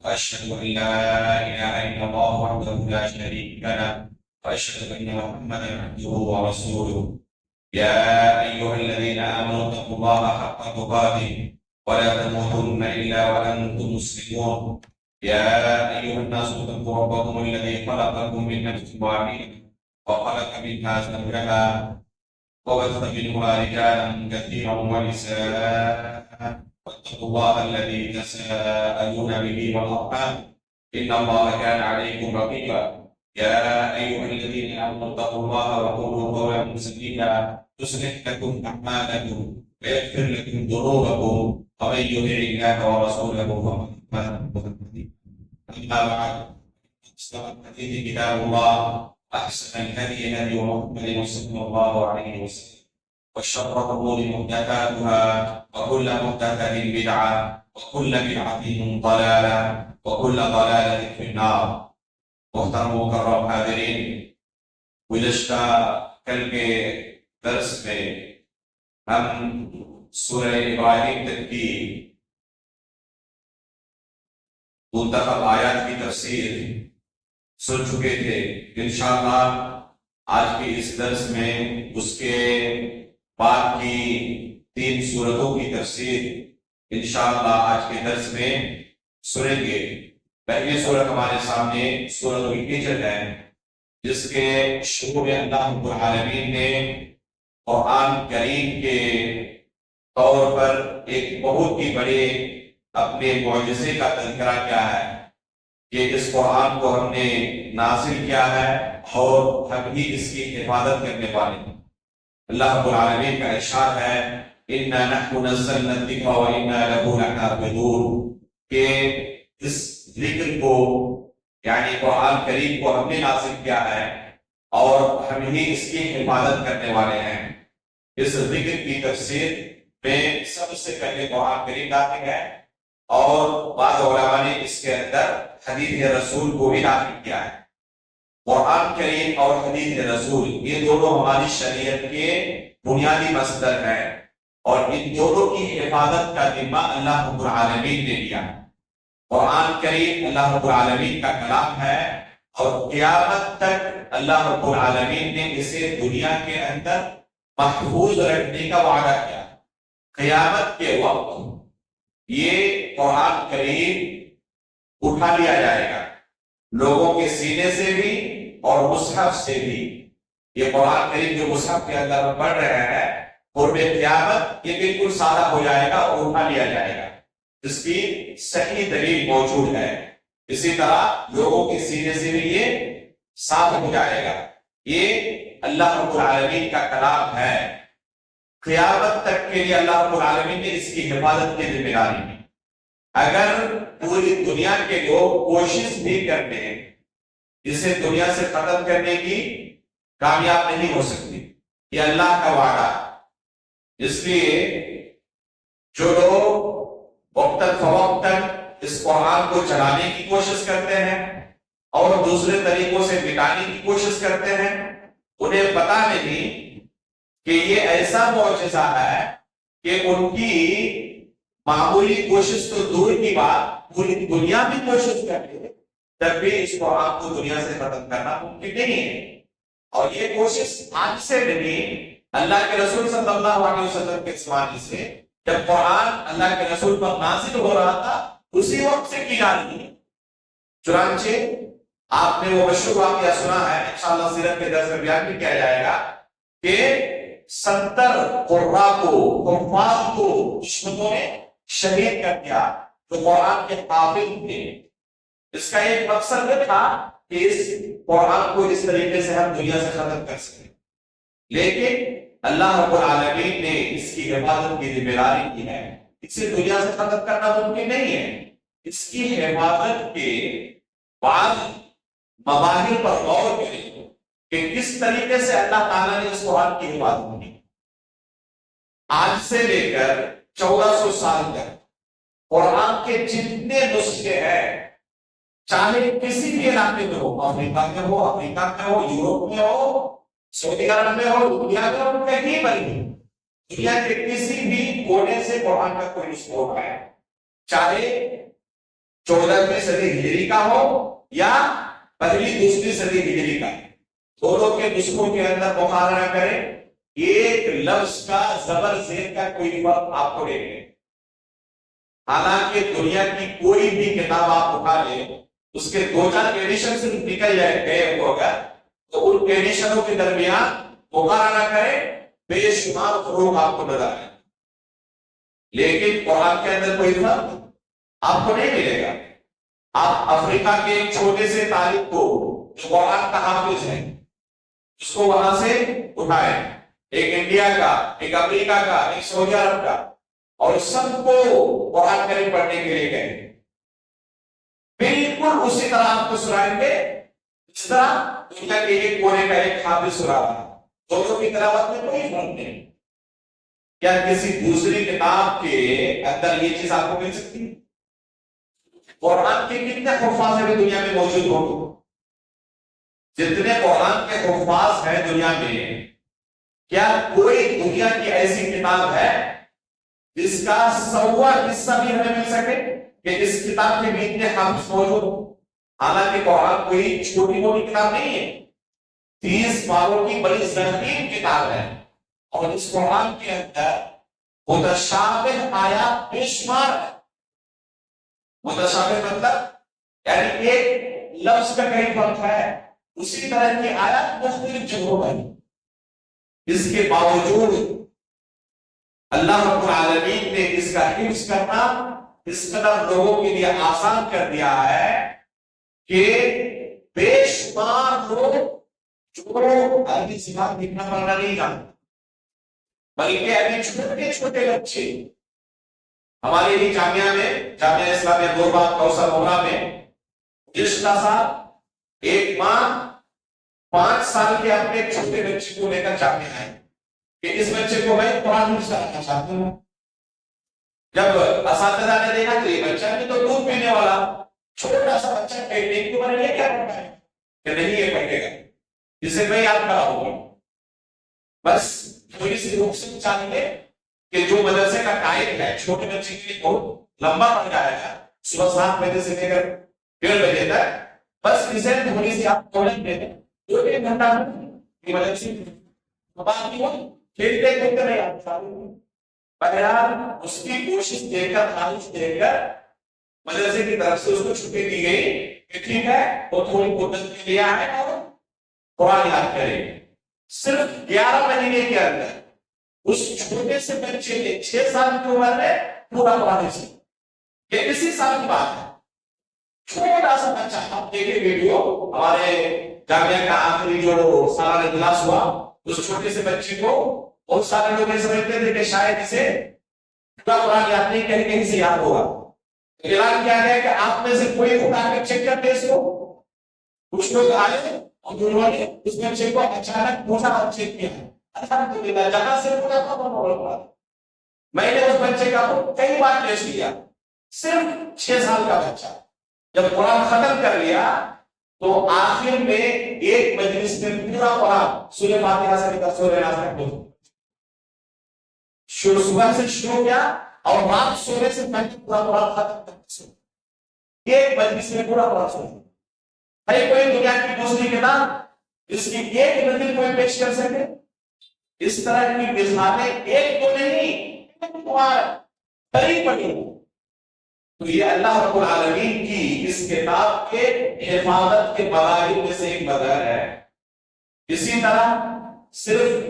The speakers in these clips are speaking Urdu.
وأشهد أن لا إله إلا الله وحده لا شريك له وأشهد أن محمدا عبده ورسوله. يا أيها الذين آمنوا اتقوا الله حق تقاته ولا تموتن إلا وأنتم مسلمون. يا أيها الناس اتقوا ربكم الذي خلقكم من نفس واحدة وخلق منها زوجها وبث منهما رجالا كثيرا ونساء واتقوا الله الذي تساءلون به والأرحام إن الله كان عليكم رقيبا. يا أيها الذين آمنوا اتقوا الله وقولوا قولا سديدا يصلح لكم أعمالكم ويغفر لكم ذنوبكم ومن يطع الله ورسوله فقد فاز فوزا عظيما. أما بعد أصدق الحديث كتاب الله أحسن الهدي هدي محمد صلى الله عليه وسلم وشر الأمور محدثاتها وكل محدثة بدعة وكل بدعة ضلالة وكل ضلالة في النار. محترم مکرم حاضرین، گزشتہ کل کے درس میں ہم سورہ ابراہیم تک کی منتخب آیات کی تفسیر سن چکے تھے. انشاءاللہ آج کے اس درس میں اس کے بعد کی 3 سورتوں کی تفسیر انشاءاللہ آج کے درس میں سنیں گے. پہلی سورت ہمارے سامنے سورۃ الحجر ہے، جس کے شروع میں اللہ رب العالمین نے قرآن کریم کے طور پر ایک بہت ہی بڑے اپنے معجزے کا تذکرہ کیا ہے کہ اس قرآن کو ہم نے نازل کیا ہے اور ہم ہی اس کی حفاظت کرنے والے ہیں. اللہ رب العالمین کا ارشاد ہے اِنَّا نَحْنُ نَزَّلْنَا الذِّكْرَ وَإِنَّا لَهُ لَحَافِظُونَ، کہ اس ذکر کو یعنی قرآن کریم کو ہم نے نازل کیا ہے اور ہم ہی اس کی حفاظت کرنے والے ہیں. اس ذکر کی تفسیر میں سب سے پہلے قرآن کریم داخل ہے اور بعض علماء نے اس کے اندر حدیث رسول کو بھی داخل کیا ہے. قرآن کریم اور حدیث رسول یہ دونوں ہماری شریعت کے بنیادی مصدر ہیں اور ان دونوں کی حفاظت کا ذمہ اللہ رب العالمین نے لیا. قرآن کریم اللہ رب العالمین کا کلام ہے اور قیامت تک اللہ رب العالمین نے اسے دنیا کے اندر محفوظ رکھنے کا وعدہ کیا. قیامت کے وقت یہ قرآن کریم اٹھا لیا جائے گا لوگوں کے سینے سے بھی اور مصحف سے بھی. یہ قرآن کریم جو مصحف کے اندر پڑھ رہے ہیں قرب قیامت یہ بالکل سادہ ہو جائے گا اور اٹھا لیا جائے گا. اس کی صحیح دلیل موجود ہے. اسی طرح لوگوں کے سینے سے بھی یہ صاف ہو جائے گا. یہ اللہ رب العالمین کا کلام ہے. قیامت تک کے لیے اللہ رب العالمین نے اس کی حفاظت کی ذمہ داری دی. اگر پوری دنیا کے لوگ کوشش بھی کرتے ہیں اسے دنیا سے ختم کرنے کی، کامیاب نہیں ہو سکتی. یہ اللہ کا وعدہ. اس لیے جو لوگ وقتاً فوقتاً اس قرآن کو چلانے کی کوشش کرتے ہیں اور دوسرے طریقوں سے مٹانے کی کوشش کرتے ہیں، انہیں پتہ نہیں کہ یہ ایسا معجزہ ہے کہ ان کی معمولی کوشش تو دور کی بات پوری دنیا میں کوشش کرے تب بھی اس قرآن کو دنیا سے ختم کرنا ممکن نہیں ہے. اور یہ کوشش آج سے نہیں، اللہ کے رسول صلی اللہ علیہ وسلم کے زمانے سے جب قرآن اللہ کے رسول پر نازل ہو رہا تھا اسی وقت سے کی جا رہی ہے. چنانچہ آپ نے وہ مشہور واقعہ سنا ہے، انشاءاللہ سیرت کے درس میں بیان بھی کیا جائے گا کہ 70 قراء کو حفاظ کو دشمنوں نے شہید کر دیا جو قرآن کے حافظ تھے. اس کا ایک مقصد یہ تھا کہ اس قرآن کو اس طریقے سے ہم دنیا سے ختم کر سکیں، لیکن اللہ رب العالمین نے اس کی حفاظت کی ذمہ داری کی ہے. اسے دنیا سے ختم کرنا ممکن نہیں ہے. اس کی حفاظت کے بعد مظاہر پر غور کریں کہ کس طریقے سے اللہ تعالیٰ نے اس قرآن کی حفاظت کی. آج سے لے کر 1400 سال تک قرآن کے جتنے نسخے ہیں، چاہے کسی بھی علاقے میں ہو، افریقہ میں ہو، یورپ میں ہو، سعودی عرب میں ہو، دنیا میں ہو، کہیں پر بھی دنیا کے کسی بھی کونے سے قرآن کا کوئی نسخہ ہے، چاہے 14ویں صدی ہجری کا ہو یا پہلی دوسری صدی ہجری کا، دونوں کے نسخوں کے اندر مقارنہ کریں، ایک لفظ کا زبر زیر کا کوئی فرق آپ کو نہیں ملے۔ حالانکہ دنیا کی کوئی بھی کتاب آپ اٹھا لیں، اس کے 2-4 ایڈیشن صرف نکل گئے ہوگا، تو ان ایڈیشنوں کے درمیان مقارنہ کریں، بے شمار فروق آپ کو نظر آئے، لیکن قرآن کے اندر کوئی فرق آپ کو نہیں ملے گا۔ آپ افریقہ کے ایک چھوٹے سے طالب کو جو قرآن کا حافظ ہے، اس کو وہاں سے اٹھائیں، ایک انڈیا کا، ایک امریکہ کا، ایک سعودی عرب کا، اور سب کو قرآن کریم پڑھنے کے لیے کہیں، بالکل اسی طرح آپ کو سنائیں گے جس طرح دنیا کے ایک کونے کا ایک حافظ سنا رہا ہے۔ دونوں کی تلاوت میں کوئی فرق نہیں۔ کیا کسی دوسری کتاب کے اندر یہ چیز آپ کو مل سکتی ہے؟ قرآن کے کتنے حفاظ ہیں دنیا میں موجود ہوں گے؟ جتنے قرآن کے حفاظ ہیں دنیا میں، کیا کوئی دنیا کی ایسی کتاب ہے جس کا 100واں حصہ بھی ہمیں مل سکے کہ اس کتاب کے بھی اتنے حافظ موجود ہوں؟ حالانکہ قرآن کوئی چھوٹی موٹی کتاب نہیں ہے، 30 پاروں کی بڑی ضخیم کتاب ہے، اور اس قرآن کے اندر متشابہ آیات بے شمار ہے۔ متشابہ مطلب یعنی ایک لفظ کا کئی فرق ہے، اسی طرح کی آیات مختلف جگہوں پر، اس کے باوجود اللہ رب العالمین نے اس کا حفظ کرنا اس قدر لوگوں کے لیے آسان کر دیا ہے کہ بے شمار لوگ جو عربی زبان لکھنا پڑھنا نہیں جانتے، بلکہ ابھی چھوٹے چھوٹے بچے ہمارے ہی جامعہ میں، جامعہ اسلامیہ گوربا کوثر مولا میں جشتا صاحب ایک ماں 5 سال کے اپنے چھوٹے بچے کو لے کر جامعہ آئے کہ اس بچے کو میں قرآن حفظ کرانا چاہتا ہوں۔ جب اساتذہ نے دیکھا کہ یہ بچہ بھی تو دودھ پینے والا چھوٹا سا بچہ ٹیکنیک کے بارے میں کیا کرتا ہے کہ نہیں یہ پڑھے گا، جسے میں یاد کراؤں گا، بس تھوڑی سی رخصت چاہیے کہ جو مدرسے کا ٹائم ہے چھوٹے بچے کے لیے بہت لمبا پڑ جائے گا، صبح 7 بجے سے لے کر 1:30 بجے تک، بس اسے تھوڑی سی آپ تھوڑی دے دیں، 2-3 گھنٹہ مدرسے کھیلتے کھیلتے نہیں آتا، بہرحال اس کی کوشش دیکھ کر، خواہش دیکھ کر مدرسے کی طرف سے اس کو چھٹی دی گئی کہ ٹھیک ہے وہ تھوڑی مدت کے لیے آئے اور قرآن یاد کرے۔ صرف 11 مہینے کے اندر اس چھوٹے سے بچے نے 6 سال کی عمر میں پورا قرآن سیکھا۔ یہ اسی سال کی بات ہے، چھوٹا سا بچہ، آپ دیکھیں ویڈیو، ہمارے جامعہ کا آخری جو سالانہ اجلاس ہوا، اس چھوٹے سے بچے کو بہت سارے لوگ یہ سمجھتے تھے کہ شاید اسے پورا قرآن یاد نہیں، کہیں کہیں سے یاد ہوگا۔ اعلان کیا گیا کہ آپ میں سے کوئی خدا کا چیک کر ٹیسٹ ہو۔ کچھ لوگ آئے اور انہوں نے اس بچے کو اچانک پوچھا اور چیک کیا، الحمدللہ جہاں سے پورا قرآن، میں نے اس بچے کا کئی بار ٹیسٹ کیا، صرف 6 سال کا بچہ جب قرآن ختم کر لیا تو آخر میں ایک مجلس میں پورا قرآن سورہ فاتحہ سے لے کر سورہ ناس تک پڑھا۔ صبح سے شروع کیا اور رات سونے سے پہلے پورا قرآن ختم کر، ایک مجلس میں پورا قرآن سنا۔ ہے کوئی دنیا کی دوسری کتاب جس کی ایک منزل کوئی پیش کر سکے؟ اس طرح کی مثالیں ایک تو نہیں، بڑی بڑی۔ تو یہ اللہ رب العالمین کی اس کتاب کے حفاظت کے مظاہر میں سے ایک مظہر ہے۔ اسی طرح صرف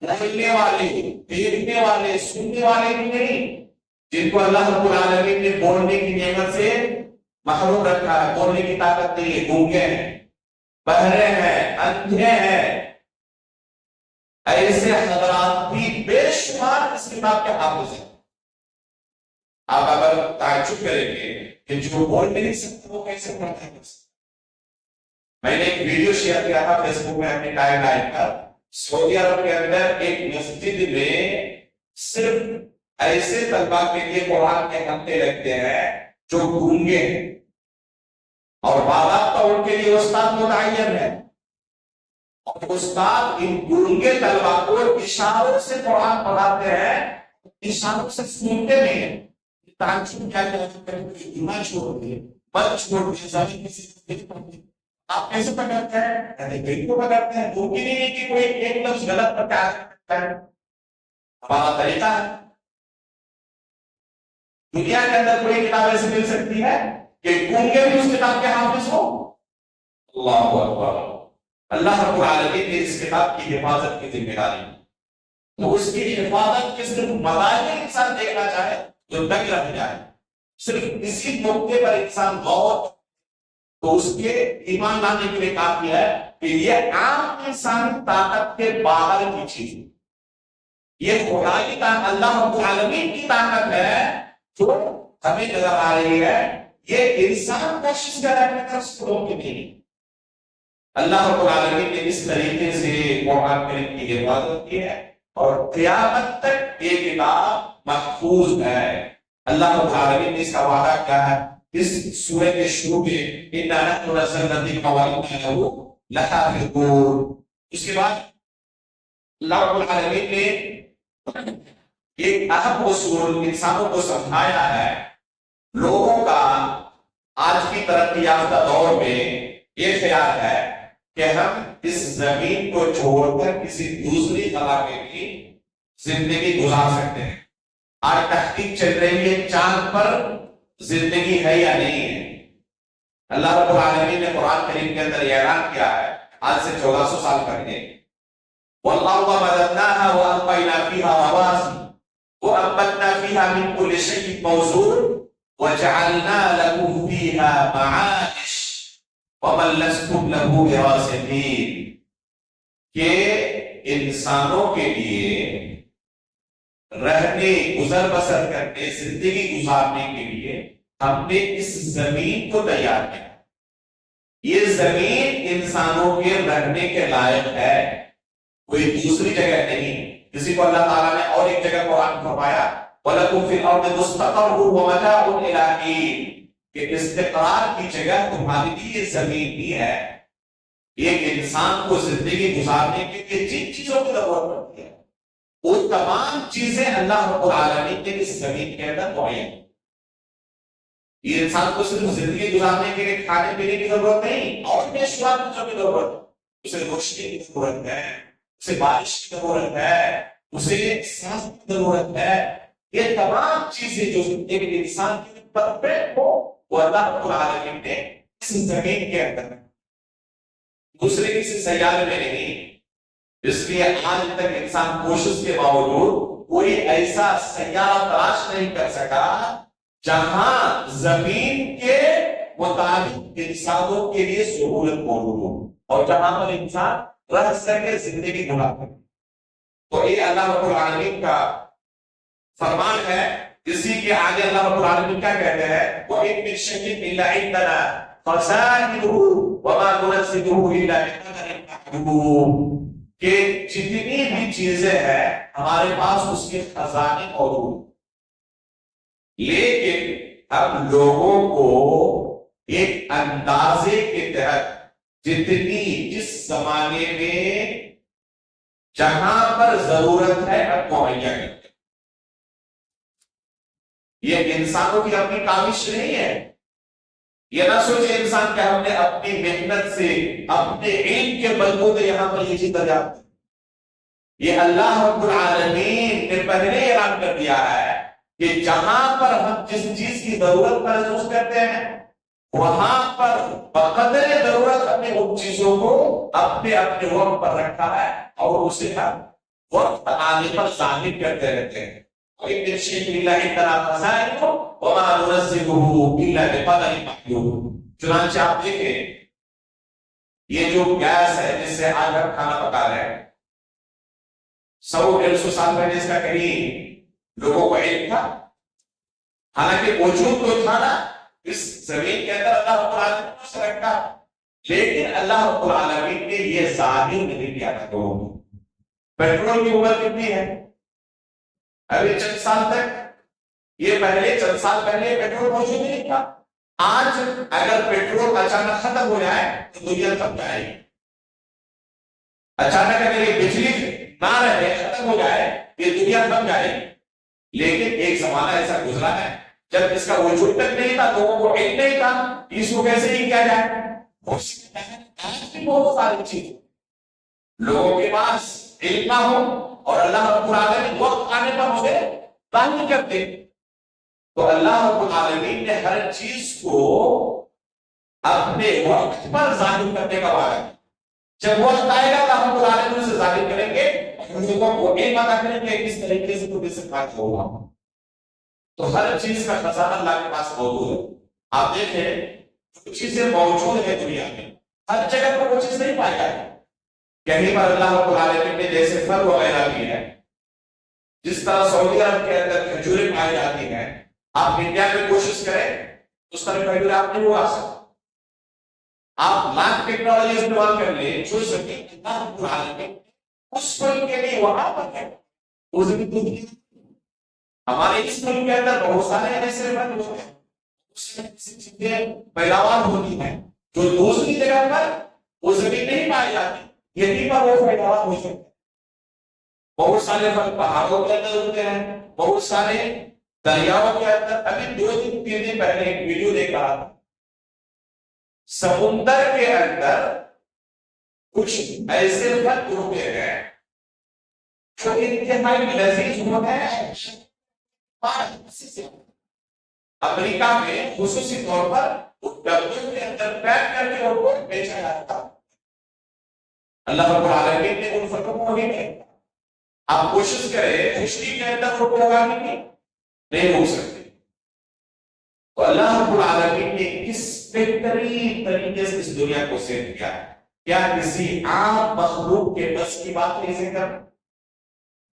بولنے والے، دیکھنے والے، سننے والے بھی نہیں، جن کو اللہ رب العالمین نے بولنے کی نعمت سے محروم رکھا ہے، بولنے کی طاقت نہیں ہے، گونگے ہیں، بہرے ہیں، اندھے ہیں، ایسے حضرات بھی بے شمار اس کتاب کے حافظ ہیں۔ آپ اگر تعجب کریں گے کہ جو بول نہیں سکتے وہ کیسے پڑھتا ہے؟ میں نے ایک ویڈیو شیئر کیا تھا فیس بک میں اپنی ٹائم لائن پر، سعودی عرب کے اندر ایک مسجد میں صرف ایسے طلبہ کے لیے قرآن کے ہفتے لگتے ہیں جو گونگے ہیں، اور باضابطہ ان کے لیے استاد متعین ہے، اور استاد ان گونگے طلبہ کو اشاروں سے قرآن پڑھاتے ہیں، اشاروں سے سنتے بھی ہیں۔ تعلیم کیا جنا چھوڑ دے، مت چھوڑ دے، زمین کسی سے نہیں پڑھتے، آپ کیسے پکڑتے ہیں؟ ارے دل کو پکڑتے ہیں، ممکن ہی نہیں کہ کوئی ایک لفظ غلط پکڑ سکتا ہے، ہمارا طریقہ ہے۔ دنیا کے اندر کوئی کتاب ایسی مل سکتی ہے کہ گونگے بھی اس کتاب کے حافظ ہو؟ اللہ اکبر۔ اللہ رب العالمین نے اس کتاب کی حفاظت کی ذمہ داری، تو اس کی حفاظت کے صرف مظاہر انسان دیکھنا چاہے جو دنگ رہ جائے، صرف اسی موقع پر انسان غور تو اس کے ایمان لانے کے لیے کافی ہے کہ یہ عام انسانی طاقت کے باہر کی چیز، یہ خدائی طاقت، اللہ رب العالمین کی طاقت ہے جو ہمیں نظر آ رہی ہے۔ یہ انسان کوشش کر رہا ہے اس کو روکنے کے لیے۔ اللہ رب العالمین نے اس طریقے سے قرآن کریم کی حفاظت کی ہے اور قیامت تک یہ کتاب محفوظ ہے۔ اللہ رب العالمین نے اس کا وعدہ کیا ہے اس سورہ کے شروع میں، اِنَّا نَحْنُ نَزَّلْنَا الذِّكْرَ وَإِنَّا لَهُ لَحَافِظُونَ۔ اس کے بعد اللہ رب العالمین نے ایک اہم اصول انسانوں کو سمجھایا ہے۔ لوگوں کا آج کی ترقی یافتہ دور میں یہ خیال ہے کہ ہم اس زمین کو چھوڑ کر کسی دوسری خلا میں بھی زندگی گزار سکتے ہیں۔ آج تحقیق چل رہی ہے چاند پر زندگی ہے یا نہیں ہے۔ اللہ رب العالمین نے قرآن کریم کے اندر یہ اعلان کیا ہے آج سے 1400 سال پہلے، وَالْأَرْضَ مَدَدْنَاهَا وَأَلْقَيْنَا فِيهَا رَوَاسِيَ وَأَنبَتْنَا فِيهَا مِن كُلِّ شَيْءٍ مَوْزُونٍ وَجَعَلْنَا لَكُمْ فِيهَا مَعَائِشَ وَمَن لَّسْتُمْ لَهُ بِرَازِقِينَ، کہ انسانوں کے لیے رہنے، گزر بسر کرنے، زندگی گزارنے کے لیے ہم نے اس زمین کو تیار کیا۔ یہ زمین انسانوں کے رہنے کے لائق ہے، کوئی دوسری جگہ نہیں۔ کسی کو اللہ تعالیٰ نے اور ایک جگہ قرآن میں فرمایا وَلَكُمْ فِي الْأَرْضِ مُسْتَقَرٌّ وَمَتَاعٌ إِلَىٰ حِينٍ، کہ استقرار کی جگہ تمہارے لیے زمین بھی ہے۔ ایک انسان کو زندگی گزارنے کے لیے جن چیزوں کی ضرورت پڑتی ہے وہ تمام چیزیں اللہ رب العالمین نے اس زمین کے اندر معین۔ یہ انسان کو صرف زندگی گزارنے کے لیے کھانے پینے کی ضرورت نہیں، اور بے شمار چیزوں کی ضرورت ہے۔ اسے روشنی کی ضرورت ہے، اسے بارش کی ضرورت ہے، اسے سانس کی ضرورت ہے۔ یہ تمام چیزیں جو ایک انسان کے پرفیکٹ ہو وہ اللہ رب العالمین نے اس زمین کے اندر دوسرے کسی سیارے میں نہیں۔ اس لیے آج تک انسان کوشش کے باوجود کوئی ایسا سیارہ تلاش نہیں کر سکا جہاں زمین کے مطابق انسانوں کے لیے سہولت موجود ہو اور جہاں پر انسان رہ سکے، زندگی گزار سکے۔ تو یہ اللہ رب العالمین کا فرمان ہے۔ اسی کے آگے اللہ رب العالمین کیا کہتے ہیں وَإِن مِّن شَيْءٍ إِلَّا عِندَنَا خَزَائِنُهُ وَمَا نُنَزِّلُهُ إِلَّا بِقَدَرٍ مَّعْلُومٍ، کہ جتنی بھی چیزیں ہیں ہمارے پاس اس کے خزانے موجود، لیکن ہم لوگوں کو ایک اندازے کے تحت جتنی جس زمانے میں جہاں پر ضرورت ہے اب مہیا کرتے۔ یہ انسانوں کی اپنی کاوش نہیں ہے۔ یہ نہ سوچے انسان کہ ہم نے اپنی محنت سے، اپنے علم کے بلبوتے یہاں پر یہ چیز دریافت کی۔ یہ اللہ رب العالمین نے پہلے اعلان کر دیا ہے کہ جہاں پر ہم جس چیز کی ضرورت کا محسوس کرتے ہیں وہاں پر بقدر ضرورت اپنے ان چیزوں کو اپنے اپنے وقت پر رکھا ہے اور اسے ہم وقت آنے پر ظاہر کرتے رہتے ہیں۔ وَإِن مِّن شَيْءٍ إِلَّا عِندَنَا خَزَائِنُهُ وَمَا نُنَزِّلُهُ إِلَّا بِقَدَرٍ مَّعْلُومٍ۔ چنانچہ آپ دیکھیں یہ جو گیس ہے جس سے آج ہم کھانا پکا رہے ہیں، 100-150 سال پہلے اس کا کہیں لوگوں کو علم تھا؟ حالانکہ وجود تو تھا نا اس زمین کے اندر، اللہ رب العالمین نے اسے رکھا، لیکن اللہ رب العالمین نے یہ ظاہر نہیں کیا تھا لوگوں کو۔ پیٹرول کی عمر کتنی ہے؟ ابھی چند سال تک، یہ پہلے چند سال پہلے پیٹرول موجود نہیں تھا۔ آج اگر پیٹرول اچانک ختم ہو جائے تو دنیا تھم جائے گی۔ اچانک اگر یہ بجلی نہ رہے، ختم ہو جائے، یہ دنیا تھم جائے گی۔ لیکن ایک زمانہ ایسا گزرا ہے جب اس کا وجود تک نہیں تھا، لوگوں کو علم نہیں تھا، اس کو کیسے ہی کیا جائے؟ آج بھی بہت ساری چیز لوگوں کے پاس علم نہ ہو اور اللہ رب العالمین وقت آنے پر اسے ظاہر کرتے، تو اللہ رب العالمین نے ہر چیز کو اپنے وقت پر ظاہر کرنے کا وعدہ، جب وقت آئے گا اللہ رب العالمین اسے ظاہر کریں گے، لوگوں کو علم عطا کریں گے کس طریقے سے تو کس فائدہ ہوگا۔ تو ہر چیز کا خزانہ اللہ کے پاس موجود ہے۔ آپ دیکھیں جو چیزیں موجود ہیں دنیا میں، ہر جگہ پر وہ چیز نہیں پائی جاتی۔ کہیں پر اللہ رب العالمین نے جیسے پھل وغیرہ بھی ہے، جس طرح سعودی عرب کے اندر کھجوریں پائی جاتی ہیں، آپ انڈیا میں کوشش کریں اس طرح کھجوریں آپ نہیں اگا سکتے۔ آپ لاکھ ٹیکنالوجی استعمال کر لیں، جو سکتے اللہ رب العالمین اس پھل کے لیے وہاں پر ہے۔ ہمارے اس ملک کے اندر بہت سارے ایسے پھل ہوتے ہیں، اس میں ایسی چیزیں پیداوار ہوتی ہیں جو دوسری جگہ پر وہ زمین نہیں پائی جاتی، یہیں پر وہ پیداوار ہو سکتے ہیں۔ بہت سارے پھل پہاڑوں کے اندر ہوتے ہیں، بہت سارے دریاؤں کے اندر۔ ابھی 2 3 دن پہلے ایک ویڈیو دیکھ رہا تھا، سمندر کے اندر کچھ ایسے پھل اگتے ہیں جو انتہائی لذیذ ہوتے ہیں۔ امریکہ میں خصوصی طور پر ڈبوں کے اندر پیک کر کے ان کو بیچا جاتا ہے۔ اللہ رب العالمین نے ان پھلوں کو نہیں کیا۔ آپ کوشش کریں خشکی کے اندر ان کو اگانے کی، نہیں ہو سکتے۔ تو اللہ رب العالمین نے کس بہترین طریقے سے اس دنیا کو سیٹ کیا ہے، کیا کسی عام مخلوق کے بس کی بات نہیں سے کر؟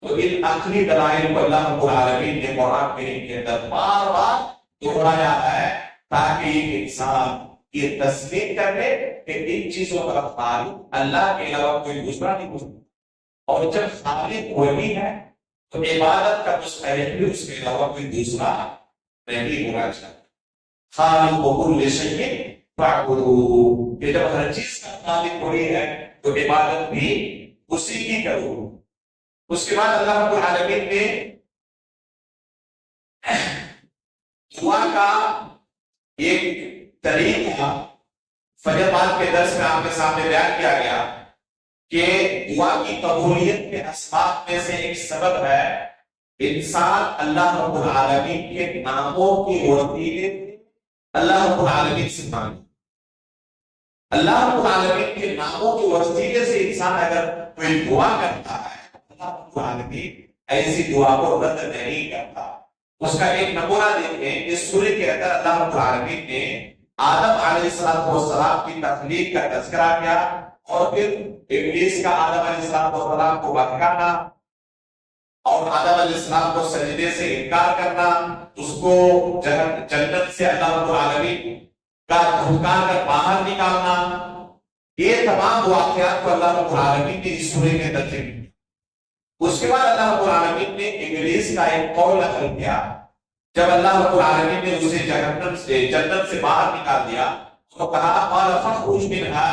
تو ان عقلی دلائل کو اللہ رب العالمین نے قرآن کریم کے اندر بار بار دہرایا ہے تاکہ ایک انسان یہ تسلیم کر لے کہ ان چیزوں کا خالق اللہ کے علاوہ کوئی دوسرا نہیں ہو سکتا، اور جب خالق وہی ہے تو عبادت کا مستحق بھی اس کے علاوہ کوئی دوسرا نہیں ہونا چاہیے۔ خالق کل شیء فاعبدوہ، کہ جب ہر چیز کا خالق وہی ہے تو عبادت بھی اسی کی کرو۔ اس کے بعد اللہ رب العالمین نے دعا کا ایک طریقہ فجر بعد کے درس میں آپ کے سامنے بیان کیا گیا کہ دعا کی قبولیت کے اسباب میں سے ایک سبب ہے انسان اللہ رب العالمین کے ناموں کی وسیلے اللہ رب العالمین سے مانگے۔ اللہ رب العالمین کے ناموں کے وسیلے سے انسان اگر کوئی دعا کرتا ہے، اللہ رب العالمین ایسی دعا کو رد نہیں کرتا۔ اس کا ایک نمونہ دیکھیں، اس سورہ کے اندر اللہ رب العالمین نے آدم علیہ السلام کی تخلیق کا تذکرہ کیا، اور پھر ابلیس کا آدم علیہ السلام کو بہکانا اور آدم علیہ السلام کو سجدے سے انکار کرنا، اس کو جنت سے اللہ رب العالمین کا دھکا کر باہر نکالنا، یہ تمام واقعات کو اللہ رب العالمین نے اس سورہ کے اندر ذکر کیا۔ اس کے بعد اللہ رب العالمین نے ابلیس کا ایک قول نقل کیا، جب اللہ رب العالمین نے اسے جنت سے باہر نکال دیا تو کہا قال فاخرج منها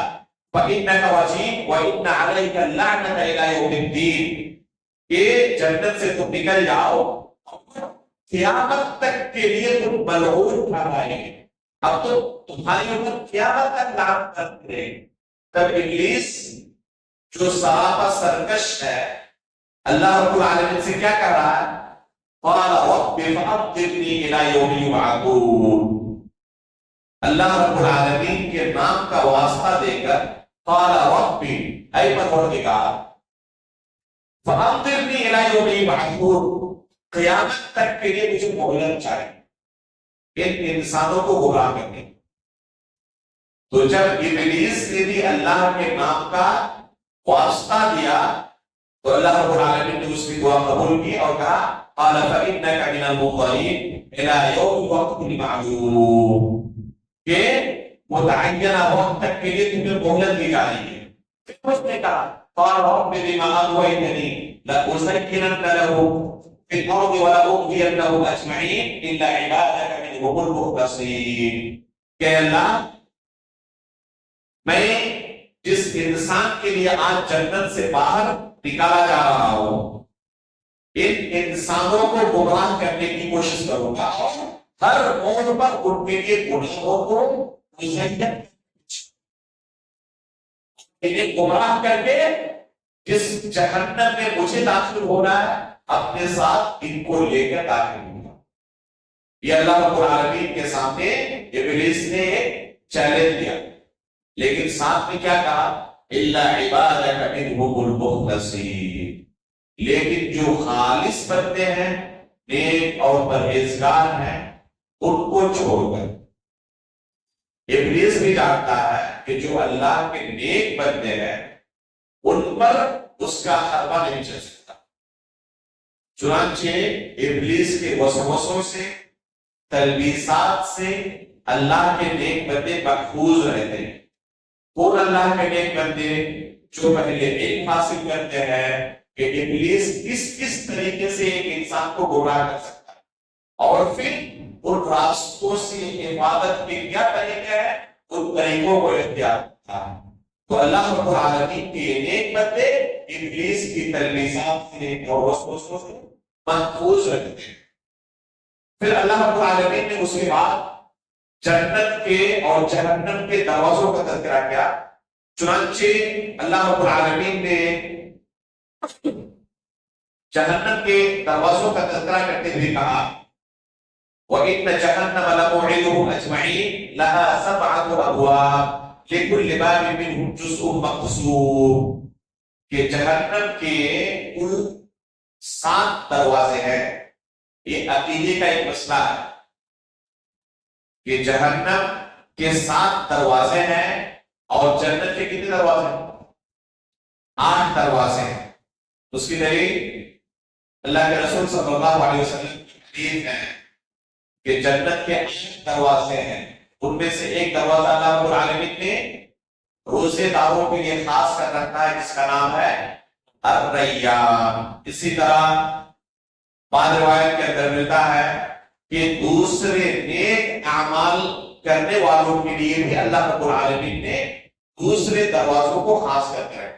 فإنك رجيم وإن عليك اللعنة إلى يوم الدين، کہ جنت سے تم نکل جاؤ، قیامت تک کے لیے تم ملعون ٹھہرائے گے، اب تو تمہاری عمر قیامت تک لعنت کرتے رہے۔ تب ابلیس جو سراپا سرکش ہے اللہ رب العالمین سے کیا کہہ رہا ہے؟ قال رب فأنظرني إلى يوم يبعثون، اللہ رب العالمین کے نام کا واسطہ دے کر قال رب اے پروردگار فأنظرني إلى يوم يبعثون، قیامت تک کے لیے مجھے مہلت چاہیے ان انسانوں کو گمراہ کرنے۔ تو جب ابلیس نے بھی اللہ کے نام کا واسطہ دیا تو اللہ رب العالمین نے اس کی دعا قبول کی اور کہا قال فإنك من المنظرين إلى يوم الوقت المعلوم، کہ متعینہ وقت تک کے لیے تمہیں مہلت دی جا رہی ہے۔ پھر اس نے کہا قال رب بما أغويتني لأزينن لهم في الأرض ولأغوينهم أجمعين إلا عبادك منهم المخلصين، کہ اللہ میں جس انسان کے لیے آج جنت سے باہر نکالا جا رہا ہوں، ان انسانوں کو گمراہ کرنے کی کوشش کروں گا اور ہر موڑ پر ان کے لیے گناہوں کو انہیں گمراہ کر کے جس جہنم میں مجھے داخل ہونا ہے اپنے ساتھ ان کو لے کر داخل ہوگا. یہ اللہ رب العالمین کے سامنے ابلیس نے ایک چیلنج دیا، لیکن ساتھ میں کیا کہا؟ الا عبادک منہم المخلصین، لیکن جو خالص بندے ہیں، نیک اور پرہیزگار ہیں، ان کو چھوڑ کر. ابلیس بھی جانتا ہے کہ جو اللہ کے نیک بندے ہیں ان پر اس کا حربہ نہیں چل سکتا. چنانچہ ابلیس کے وسوسوں سے، تلبیسات سے اللہ کے نیک بندے محفوظ رہتے ہیں. کون اللہ کے نیک بندے؟ جو پہلے علم حاصل کرتے ہیں کہ ابلیس کس طریقے سے ایک انسان کو گمراہ کر سکتا ہے، اور پھر ان راستوں سے حفاظت کے کیا طریقے ہیں، ان طریقوں کو اختیار کرتا ہے. تو اللہ رب العالمین کے نیک بندے ابلیس کی تلبیسات سے اور وسوسوں سے محفوظ رکھتے ہیں. پھر اللہ رب العالمین نے اس کے بعد جنت کے اور جہنم کے دروازوں کا تذکرہ کیا. چنانچہ اللہ رب العالمین نے جہنم کے دروازوں کا تذکرہ کرتے ہوئے کہا وَإِنَّ جَهَنَّمَ لَمَوْعِدُهُمْ أَجْمَعِينَ لَهَا سَبْعَةُ أَبْوَابٍ لِكُلِّ بَابٍ مِّنْهُمْ جُزْءٌ مَقْسُومٌ، کہ جہنم کے کل 7 دروازے ہیں. یہ عقیدے کا ایک مسئلہ ہے کہ جہنم کے 7 دروازے ہیں اور جنت کے کتنے دروازے ہیں؟ 8 دروازے ہیں. اس کی دلیل اللہ کے رسول صلی اللہ علیہ وسلم کی حدیث ہے کہ جنت کے 8 دروازے ہیں. ان میں سے ایک دروازہ اللہ رب العالمین نے روزے داروں کے لیے خاص کر رکھا ہے جس کا نام ہے الریان. اسی طرح بعض روایت کے اندر ملتا ہے کہ دوسرے نیک اعمال کرنے والوں کے لیے بھی اللہ رب العالمین نے دوسرے دروازوں کو خاص کر کے رکھا.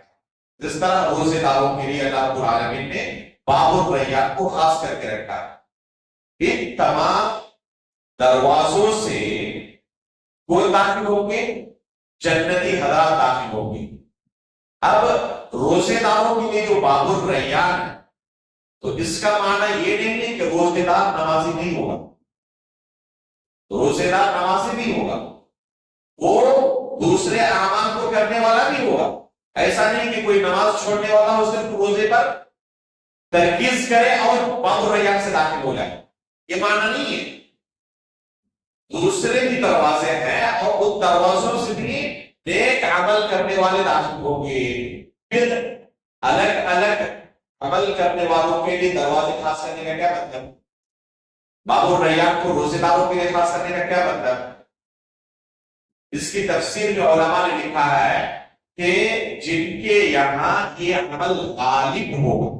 جس طرح روزے داروں کے لیے اللہ رب العالمین نے باب الریان کو خاص کر کے رکھا. ان تمام دروازوں سے کوئی داخل ہوگے؟ جنتی حضرات داخل ہوگی. اب روزے داروں کے لیے جو باب الریان ہے، تو اس کا معنی یہ نہیں ہے کہ روزے دار نمازی نہیں ہوگا. روزے دار نمازی بھی ہوگا، وہ دوسرے اعمال کو کرنے والا بھی ہوگا. ایسا نہیں کہ کوئی نماز چھوڑنے والا ہو صرف روزے پر ترکیز کرے اور باب الریان سے داخل ہو جائے، یہ معنی نہیں ہے. دوسرے بھی دروازے ہیں اور ان دروازوں سے بھی نیک عمل کرنے والے داخل ہوں گے. پھر الگ الگ عمل کرنے والوں کے لیے دروازے خاص کرنے کا کیا مطلب؟ باب الریان کو روزے داروں کے لیے خاص کرنے کا کیا مطلب؟ اس کی تفسیر جو علماء نے لکھا ہے کہ جن کے یہاں یہ عمل غالب ہوگا.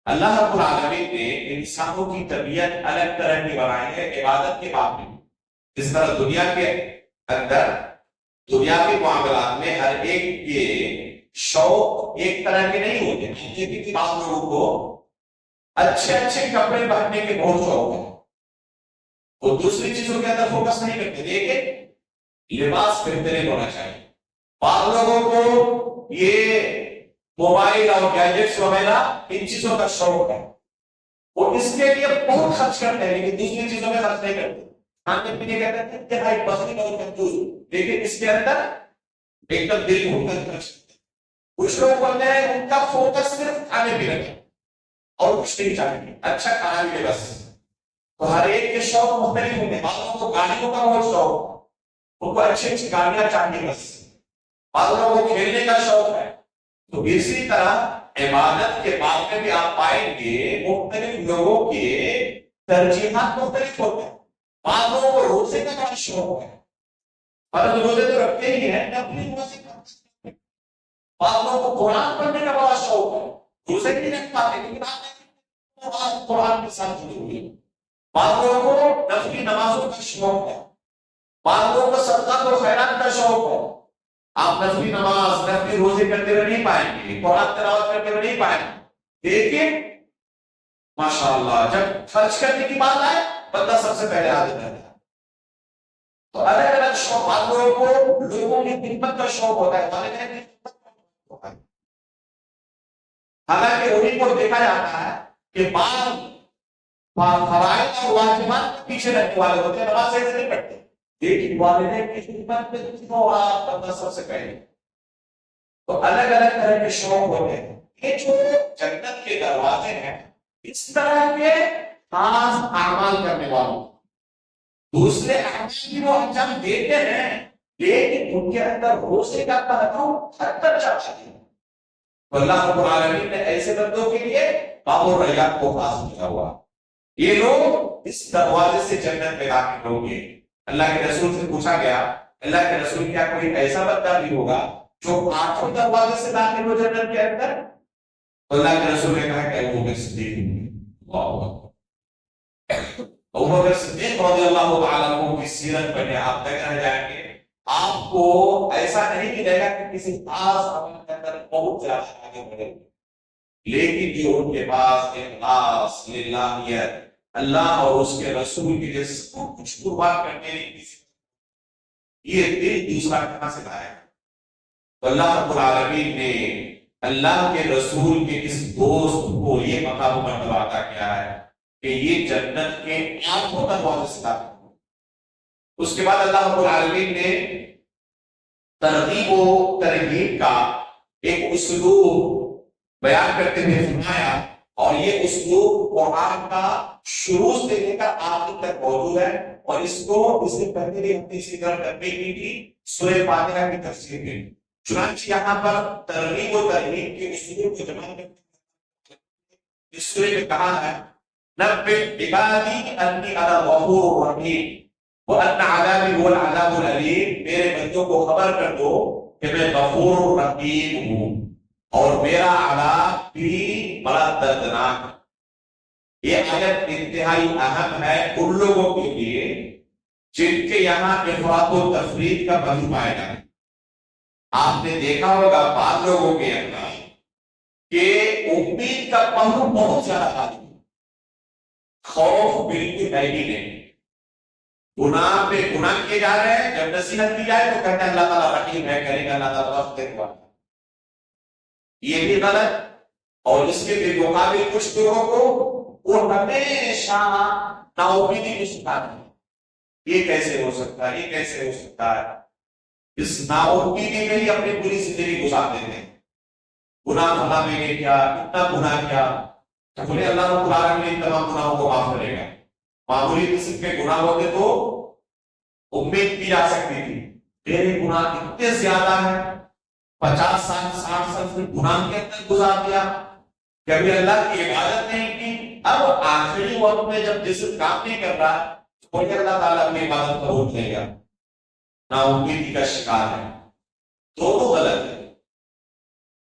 اللہ رب العالمین نے انسانوں کی طبیعت الگ طرح کی بنائی ہے عبادت کے باب میں. جس طرح دنیا کے اندر دنیاوی معاملات میں ہر ایک کے شوق ایک طرح کے نہیں ہوتے. کیونکہ بعض لوگوں کو اچھے اچھے کپڑے پہننے کے بہت شوق ہے، وہ دوسری چیزوں کے اندر فوکس نہیں کرتے. دیکھیں لباس بہترین ہونا چاہیے. بعض لوگوں کو یہ موبائل اور گیجٹس وغیرہ ان چیزوں کا شوق ہے، وہ اس کے لیے بہت خرچ کرتے ہیں لیکن دوسری چیزوں میں خرچ نہیں کرتے. کھانے پینے کہتے ہیں انتہائی بخیل اور کنجوس، لیکن اس کے اندر ایک دم دل گھوم کر خرچ کرتے ہیں. کچھ لوگ بولتے ہیں ان کا فوکس صرف کھانے پینے کا اور کچھ نہیں چاہیے، اچھا کھانا بھی بس. تو ہر ایک کے شوق مختلف ہوتے ہیں. بعض لوگوں کو گاڑیوں کا بہت شوق، ان کو اچھی اچھی گاڑیاں چاہیے بس. بعض لوگوں کو کھیلنے کا شوق ہے. تو اسی طرح عبادت کے باب میں بھی آپ پائیں گے مختلف لوگوں کے ترجیحات مختلف ہوتے ہیں. بعض لوگوں کو روزے کا بڑا شوق ہے، فرض روزے تو رکھتے ہی ہیں، نفلی روزے کا. بعض لوگوں کو قرآن پڑھنے کا بڑا شوق ہے، روزے نہیں رکھ پاتے لیکن آپ قرآن کے ساتھ جڑے ہوئے. بعض لوگوں کو نفلی نمازوں کا شوق ہے، بعض لوگوں کو صدقات و خیرات کا شوق ہے. آپ نفلی نماز نفلی روزے کرتے ہوئے نہیں پائیں گے، قرآن تلاوت کرتے ہوئے نہیں پائیں گے. دیکھیں ماشاءاللہ جب خرچ کرنے کی بات آئے بندہ سب سے پہلے حاضر رہتا ہے. تو الگ الگ شوق، بعض لوگوں کو لوگوں کی خدمت کا شوق ہوتا ہے، والدین کی خدمت کا شوق ہوتا ہے. حالانکہ انہیں کو دیکھا جاتا ہے کہ بعض فرائض اور واجبات کے پیچھے رہنے والے ہوتے ہیں، نماز صحیح سے نہیں پڑھتے، لیکن والدین کی خدمت میں آپ بندہ سب سے پہلے. تو الگ الگ طرح کے شوق ہوتے ہیں. یہ جو جنت کے دروازے ہیں، اس طرح کے خاص اعمال کرنے والوں، دوسرے اعمال بھی وہ انجام دیتے ہیں، لیکن ان کے اندر روزے کا تحقق حد تک چاہتا ہے. اللہ رب العالمین نے ایسے بندوں کے لیے باب الریان کو خاص کیا ہوا. یہ لوگ اس دروازے سے جنت میں داخل ہوں گے. اللہ کے رسول سے پوچھا گیا، اللہ کے رسول کیا کوئی ایسا بندہ بھی ہوگا جو 8 دروازے سے داخل ہو جنت کے اندر؟ اللہ کے رسول نے کہا کہ ابو بکر صدیق. ابو بکر صدیق رضی اللہ تعالیٰ عنہ کی سیرت پڑھنے آپ تک رہ جائیں گے، آپ کو ایسا نہیں ملے گا کہ کسی خاص عمل کے اندر بہت زیادہ آگے بڑھے، لیکن جو ان کے پاس اخلاص، للہیت، اللہ اور اس کے رسول کے لیے سب کچھ قربان کرنے کی، یہ دل دوسرا کہاں سے لائے؟ تو اللہ رب العالمین نے اللہ کے رسول کے اس دوست کو یہ مقام و مرتبہ عطا کیا ہے کہ یہ جنت کے 8 دروازے سے داخل ہو. اس کے بعد اللہ رب العالمین نے ترغیب و ترہیب کا ایک اسلوب بیان کرتے ہوئے فرمایا، اور یہ اسلوب قرآن کا شروع سے لے کر آخر تک موجود ہے، اور اس سے پہلے بھی ہم نے اسی طرح ترغیب کی تھی سورہ فاتحہ کی تفسیر میں. چنانچہ یہاں پر ترغیب و ترہیب کے اسلوب کو جمع کرتے اس سورہ میں کہا ہے، نبئ عبادی انی انا الغفور الرحیم وان عذابی هو العذاب الالیم. میرے بندوں کو خبر کر دو کہ میں غفور رحیم ہوں اور میرا عذاب بھی بڑا دردناک ہے. یہ آیت انتہائی اہم ہے ان لوگوں کے لیے جن کے یہاں افراط و تفریط کا پہلو پایا جائے. آپ نے دیکھا ہوگا بعض لوگوں کے اندر کہ امید کا پہلو بہت زیادہ غالب ہے، خوف بالکل ہے ہی نہیں. گناہ پہ گناہ کیے جا رہے ہیں، جب نصیحت کی جائے تو کہتے ہیں اللہ تعالیٰ رحیم ہے، کرے گا اللہ تعالیٰ وقت دے گا. یہ بھی غلط. اور اس کے بالمقابل کچھ لوگوں کو وہ ہمیشہ نا امیدی کی شکایت ہے. یہ کیسے ہو سکتا ہے، یہ کیسے ہو سکتا ہے. اس نا امیدی میں ہی اپنی پوری زندگی گزار دیتے ہیں. گناہ خدا میں نے کیا، اتنا گناہ کیا، تو بولے اللہ رب العالمین نے تمام گناہوں کو معاف کرے گا. معمولی قسم کے گناہ ہوتے تو امید کی جا سکتی تھی. میرے گناہ اتنے زیادہ ہیں، 50 سال 60 سال سے گناہ کے اندر گزار دیا، کبھی اللہ کی عبادت نہیں کی. اب آخری وقت میں جب جسم کام نہیں کر رہا تو بولے اللہ تعالیٰ اپنی عبادت کو روک لے گا. نا امیدی کا شکار ہے. دونوں غلط ہے.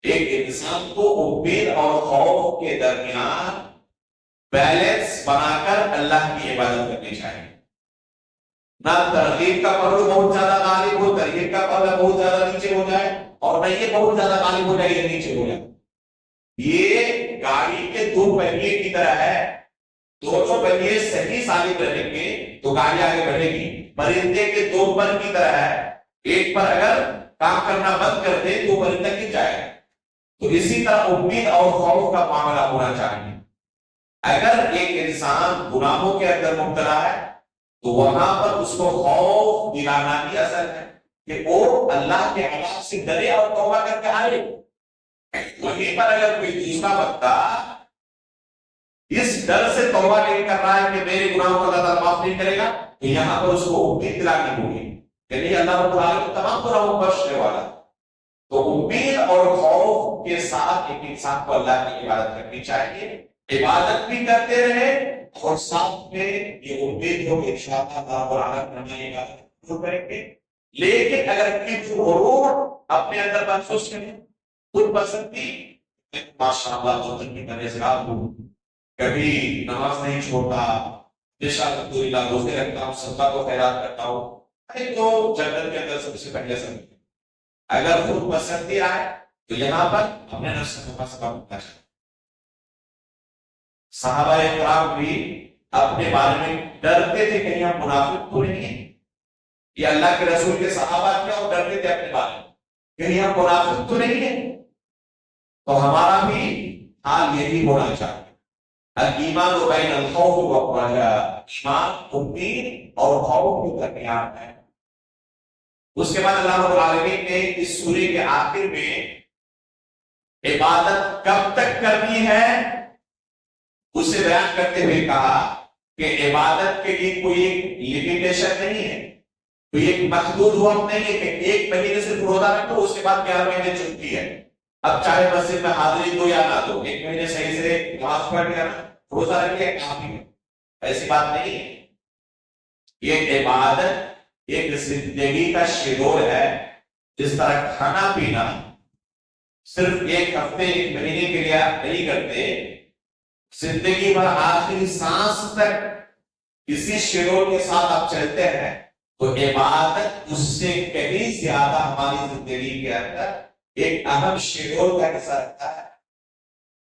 ایک انسان کو امید اور خوف کے درمیان بیلنس بنا کر اللہ کی عبادت کرنی چاہیے. نہ ترغیب کا پہلو بہت زیادہ غالب ہو، ترغیب کا پہلو بہت زیادہ نیچے ہو جائے، اور نہ یہ بہت زیادہ غالب ہو جائے یا نیچے ہو جائے. یہ گاڑی کے 2 پہیے کی طرح ہے. دونوں پہیے صحیح ثابت رہیں گے تو گاڑی آگے بڑھے گی. پرندے کے 2 پر کی طرح ہے، ایک پر اگر کام کرنا بند کر دے تو پرندہ گر جائے. تو اسی طرح امید اور خوف کا معاملہ ہونا چاہیے. اگر ایک انسان گناہوں کے اندر مبتلا ہے تو وہاں پر اس کو خوف دلانا بھی اصل ہے کہ وہ اللہ کے عذاب سے ڈرے اور توبہ کر کے آئے. وہیں پر اگر کوئی دوسرا بندہ اس ڈر سے توبہ نہیں کر رہا ہے کہ میرے گناہوں کو اللہ تعالیٰ معاف نہیں کرے گا، تو یہاں پر اس کو امید دلانی ہوگی کہ نہیں، اللہ رب العالمین تمام گناہوں کو بخشنے والا. تو امید اور خوف کے ساتھ ایک انسان کو اللہ کی عبادت کرنی چاہیے. عبادت بھی کرتے رہے اور ساتھ میں یہ امید ہو کہ انشاءاللہ اللہ رب العالمین ہماری عبادت ضرور کریں گے. لیکن اگر کبھی غرور اپنے اندر محسوس کریں، خود پسندی، ماشاءاللہ تو کی پرہیزگار ہوں، کبھی نماز نہیں چھوڑتا، الحمدللہ روزے رکھتا ہوں، صدقہ کو خیرات کرتا ہوں، تو جنت کے اندر سب سے پہلے سمجھ. اگر خود پسندی آئے تو یہاں پر اپنے نفس کا محاسبہ کرنا چاہیے. صحابہ کرام بھی اپنے بارے میں ڈرتے تھے کہیں ہم منافق تو نہیں ہیں. یہ اللہ کے رسول کے صحابہ کیا وہ ڈرتے تھے اپنے بارے میں کہیں ہم منافق تو نہیں ہیں. تو ہمارا بھی حال یہی ہونا چاہیے. الایمان بین الخوف والرجاء، ایمان امید اور خوف کے درمیان ہے. اس کے بعد اللہ رب العالمین نے اس سورے کے آخر میں عبادت کب تک کرنی ہے اسے بیان کرتے ہوئے کہا کہ عبادت کے لیے کوئی لمیٹیشن نہیں ہے، کوئی ایک محدود وقت نہیں ہے کہ ایک مہینے سے روزہ رکھو اس کے بعد 11 مہینے چھٹی ہے. اب چاہے مسجد میں حاضری دو یا نہ دو، ایک مہینے صحیح سے نماز پڑھ لیا روزہ رکھ لیا کافی ہے. ایسی بات نہیں ہے. یہ عبادت ایک زندگی کا شیڈول ہے. جس طرح کھانا پینا صرف ایک ہفتے ایک مہینے کے لیے نہیں کرتے، زندگی بھر آخری سانس تک اسی شیڈول کے ساتھ آپ چلتے ہیں، تو عبادت اس سے کہیں زیادہ ہماری زندگی کے اندر ایک اہم شیڈول کا حصہ رکھتا ہے.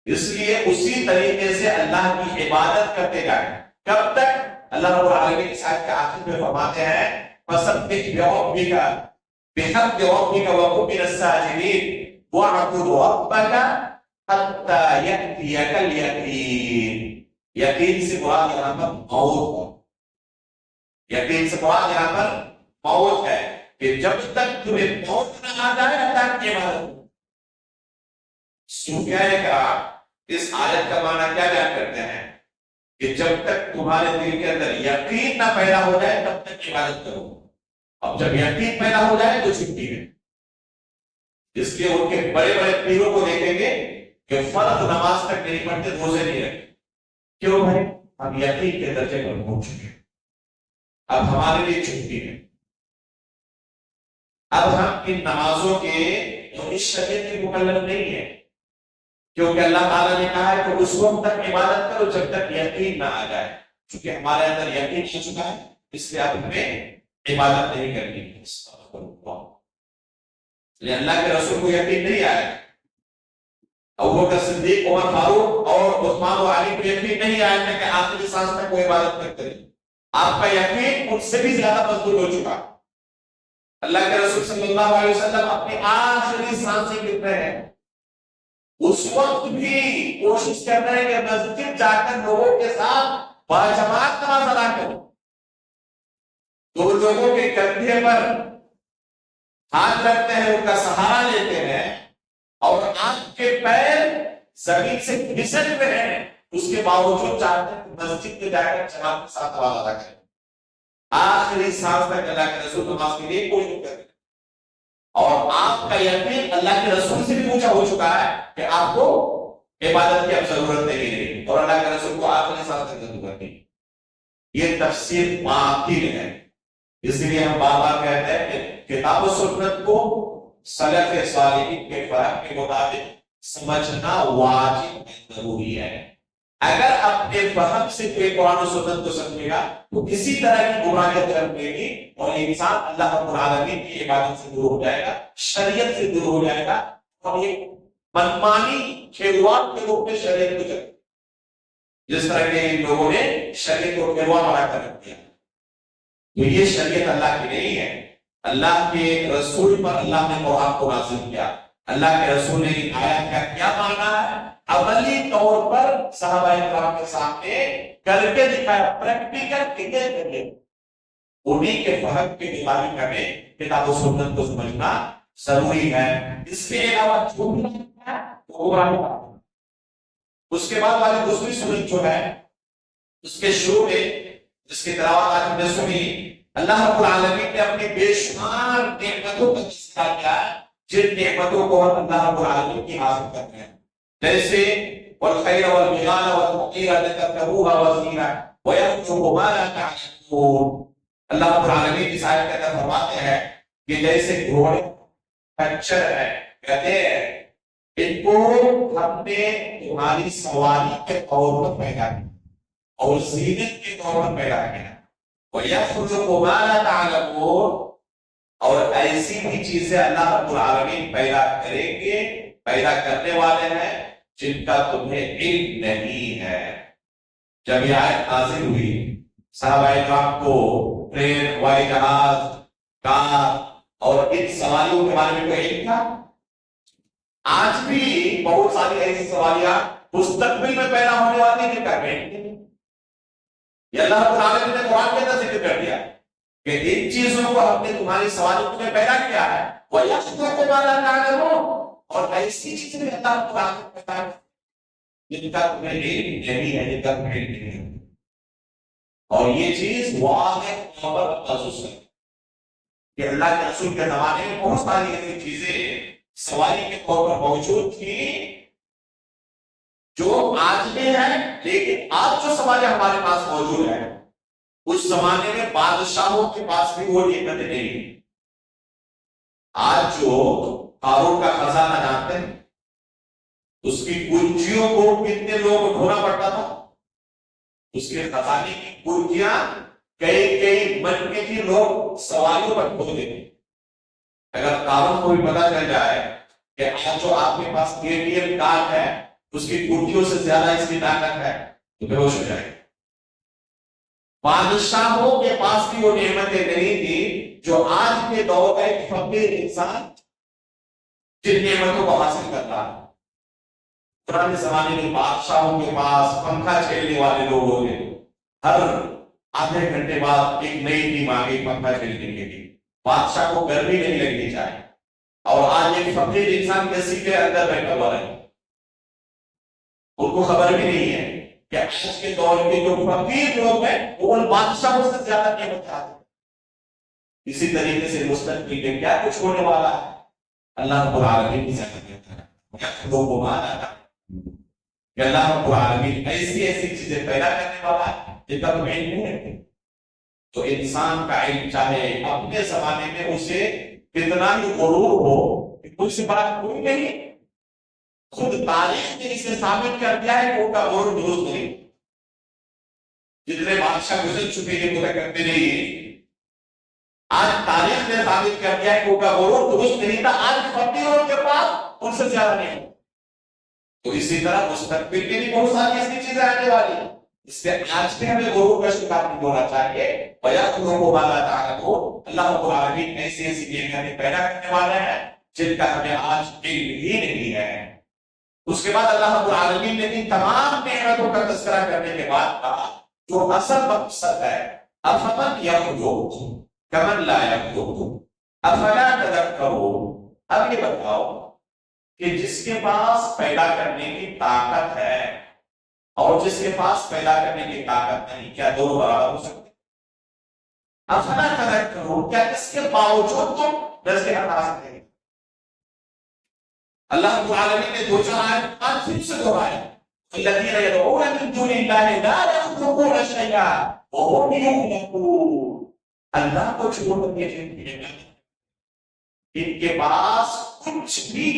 اس لیے اسی طریقے سے اللہ کی عبادت کرتے جائیں. کب تک؟ اللہ رب العالمین اس آیت کے آخر میں فرماتے ہیں فَسَبِّحْ بِرَبِّكَ بِحَمْدِ رَبِّكَ وَكُن مِّنَ السَّاجِدِينَ وَاعْبُدْ رَبَّكَ حَتَّى يَأْتِيَكَ الْيَقِينُ. یقین سے مراد یہاں پر موت ہے. یقین سے مراد یہاں پر موت ہے کہ جب تک تمہیں موت نہ آ جائے اللہ کی عبادت. صوفیاء کرام اس آیت کا معنی کیا بیان کرتے ہیں کہ جب تک تمہارے دل کے اندر یقین نہ پیدا ہو جائے تب تک عبادت کرو. اب جب یقین پیدا ہو جائے تو چھٹی ہے. اس لیے ان کے بڑے بڑے پیروں کو دیکھیں گے کہ فرض نماز تک نہیں پڑھتے، روزے نہیں رکھتے. کیوں بھائی؟ ہم یقین کے درجے پر پہنچ چکے، اب ہمارے لیے چھٹی ہے. اب ہم ان نمازوں کے اس شریعت کے مکلف نہیں ہے، کیونکہ اللہ تعالیٰ نے کہا ہے کہ اس وقت تک عبادت کرو جب تک یقین نہ آ جائے. چونکہ ہمارے اندر یقین ہو چکا ہے اس لیے اب ہمیں عبادت نہیں کرنی. اللہ کے رسول کو یقین نہیں آیا، ابوبکر صدیق، عمر فاروق اور عثمان و علی کو یقین نہیں آیا کہ آخری سانس تک وہ عبادت کرتے رہے. آپ کا یقین ان سے بھی زیادہ مضبوط ہو چکا. اللہ کے رسول صلی اللہ علیہ وسلم اپنی آخری سانسیں گر رہے ہیں، اس وقت بھی کوشش کر رہے ہیں کہ مسجد جا کر لوگوں کے ساتھ باجماعت نماز ادا کریں. تو لوگوں کے کندھے پر ہاتھ رکھتے ہیں، ان کا سہارا لیتے ہیں اور آپ کے پیر زمین سے پھسل رہے ہیں، اس کے باوجود چاہتے ہیں مسجد میں جا کر جماعت کے ساتھ نماز ادا کریں. آخری سانس تک اللہ کے رسول نماز کے لیے کوئی نہیں کرتے. اور آپ کا یقین اللہ کے رسول سے بھی اونچا ہو چکا ہے کہ آپ کو عبادت کی اب ضرورت نہیں رہی اور اللہ کے رسول کو آخری سانس تک ضرورت نہیں. یہ تفسیر باطل ہے. اس لیے ہم بار بار کہتے ہیں کہ کتاب و سنت کو سلف صالحین کے فہم کے مطابق سمجھنا واجب ضروری ہے. اگر اپنے فہم سے کوئی قرآن و سنت کو سمجھے گا تو کسی طرح کی گمراہیت طرف لے گی اور انسان اللہ رب العالمین کی عبادت سے دور ہو جائے گا، شریعت سے دور ہو جائے گا اور یہ منمانی کھیلواڑ کے روپ میں شریعت کو چلے جس طرح کے لوگوں نے شریعت کو کھیلواڑ بنا کر رکھ دیا. تو یہ شریعت اللہ کی نہیں ہے. اللہ کے رسول پر اللہ نے قرآن کو نازل کیا. اللہ کے رسول نے آیات کا کیا معنی ہے عملی طور پر صحابہ کرام کے سامنے کر کے دکھایا، پریکٹیکل کر کے. انہیں کے فہم کے مطابق ہمیں کتاب و سنت کو سمجھنا ضروری ہے. اس کے علاوہ جو بھی ہے وہ قرآن ہے. اس کے بعد والی دوسری سورت جو ہے اس کے شروع میں جس کی تلاوت آج ہم نے سنی، اللہ رب العالمین نے اپنی بے شمار نعمتوں کا تذکرہ کیا ہے جن نعمتوں کو ہم اللہ رب العالمین کی حاصل کرتے ہیں، جیسے والخیر والبغال والمغیر لتركبوها وزیرا ويخلق ما لا تعلمون. اللہ رب العالمین اس آیت کے اندر فرماتے ہیں کہ جیسے گھوڑے خچر ہے، کہتے ہیں ان کو ہم نے تمہاری سواری کے طور پر پیدا کیا اور زینت کے طور پر پیدا کیا. وَيَخْلُقُ مَا لَا تَعْلَمُونَ، اور ایسی بھی چیزیں اللہ رب العالمین پیدا کریں گے، پیدا کرنے والے ہیں جن کا تمہیں علم نہیں ہے. جب یہ آیت نازل ہوئی صحابہ کرام کو ٹرین، ہوائی جہاز، کار اور ان سواریوں کے بارے میں کوئی علم تھا؟ آج بھی بہت ساری ایسی سواریاں مستقبل میں پیدا ہونے والی جن کا یہ اللہ رب العالمین نے قرآن کے اندر ذکر کر دیا کہ ان چیزوں کو ہم نے تمہاری سواریوں میں پیدا کیا ہے وَيَخْلُقُ مَا لَا تَعْلَمُونَ، اور ایسی چیزیں اللہ رب العالمین نے پیدا کی جن کا تمہیں علم نہیں ہے، جن کا تمہیں علم نہیں ہے، اور یہ چیز واضح طور پر محسوس ہے کہ اللہ کے رسول کے زمانے میں بہت ساری ایسی چیزیں سواری کے طور پر موجود تھی جو آج بھی ہے، لیکن آج جو سواری ہمارے پاس موجود ہے اس زمانے میں بادشاہوں کے پاس بھی وہ نعمتیں نہیں ہیں۔ آج جو قارون کا خزانہ جانتے ہیں، اس کی کنجیوں کو کتنے لوگوں کو ڈھونا پڑتا تھا؟ اس کے خزانے کی کنجیاں کئی مٹکے کی لوگ سواریوں پر ڈھو دیتے۔ اگر قارون کو بھی پتا چل جائے کہ آج جو آپ کے پاس ATM کارڈ ہے اس کی کنجیوں سے زیادہ اس کی طاقت ہے تو بے ہوش ہو جائے۔ بادشاہوں کے پاس بھی وہ نعمتیں نہیں تھی جو آج کے دور کا ایک فقیر انسان جن نعمتوں کو حاصل کرتا ہے۔ پرانے زمانے میں بادشاہوں کے پاس پنکھا چھیلنے والے لوگ ہوتے تھے، ہر آدھے گھنٹے بعد ایک نئی ٹیم آ گئی پنکھا چھیلنے کے لیے، بادشاہ کو گرمی نہیں لگنی چاہیے۔ اور آج ایک فقیر انسان کسی کے اندر بیٹھا ہوا ہے، ان کو خبر بھی نہیں ہے کہ آج کے دور کے جو فقیر لوگ ہیں وہ ان بادشاہوں سے زیادہ نعمت چاہتے ہیں۔ اسی طریقے سے مستقبل میں کیا کچھ ہونے والا ہے اللہ رب العالمین کی زیادہ کہتا ہے لوگوں کو مانا کہ اللہ رب العالمین ایسی چیزیں پیدا کرنے والا ہے جن کا تمہیں علم نہیں ہے۔ تو انسان کا علم چاہے اپنے زمانے میں اسے کتنا ہی غرور ہو کہ مجھ سے بات کوئی نہیں، خود تاریخ نے اسے ثابت کر دیا ہے کہ ان کا غرور درست نہیں۔ جتنے بادشاہ گزر چکے ہیں وہ کرتے نہیں، آج تاریخ نے ثابت کر دیا ہے کہ ان کا غرور درست نہیں تھا، آج فقیروں کے پاس ان سے زیادہ نہیں۔ تو اسی طرح مستقبل میں بھی بہت ساری ایسی چیزیں آنے والی ہیں، اس سے آج بھی ہمیں غرور کا شکار نہیں ہونا چاہیے۔ وَيَخْلُقُ مَا لَا تَعْلَمُونَ، اللہ رب العالمین ایسی نعمتیں پیدا کرنے والے ہیں جن کا ہمیں آج علم ہی نہیں ہے۔ اس کے بعد اللہ رب العالمین نے ان تمام نعمتوں کا تذکرہ کرنے کے بعد کہا جو اصل مقصد ہے أَفَمَنْ يَخْلُقُ كَمَنْ لَا يَخْلُقُ أَفَلَا تَذَكَّرُونَ۔ اب یہ بتاؤ کہ جس کے پاس پیدا کرنے کی طاقت ہے اور جس کے پاس پیدا کرنے کی طاقت نہیں، کیا دونوں برابر ہو سکتے؟ افلا تذکرون، کیا اس کے باوجود تم نصیحت حاصل کریں؟ اللہ رب العالمین نے دو چار آیت آج پھر سے دہرایا، الذین یدعون من دون اللہ لا یخلقون شیئا وهم یخلقون۔ اللہ کو چھوڑ کر کے ان کے پاس کچھ بھی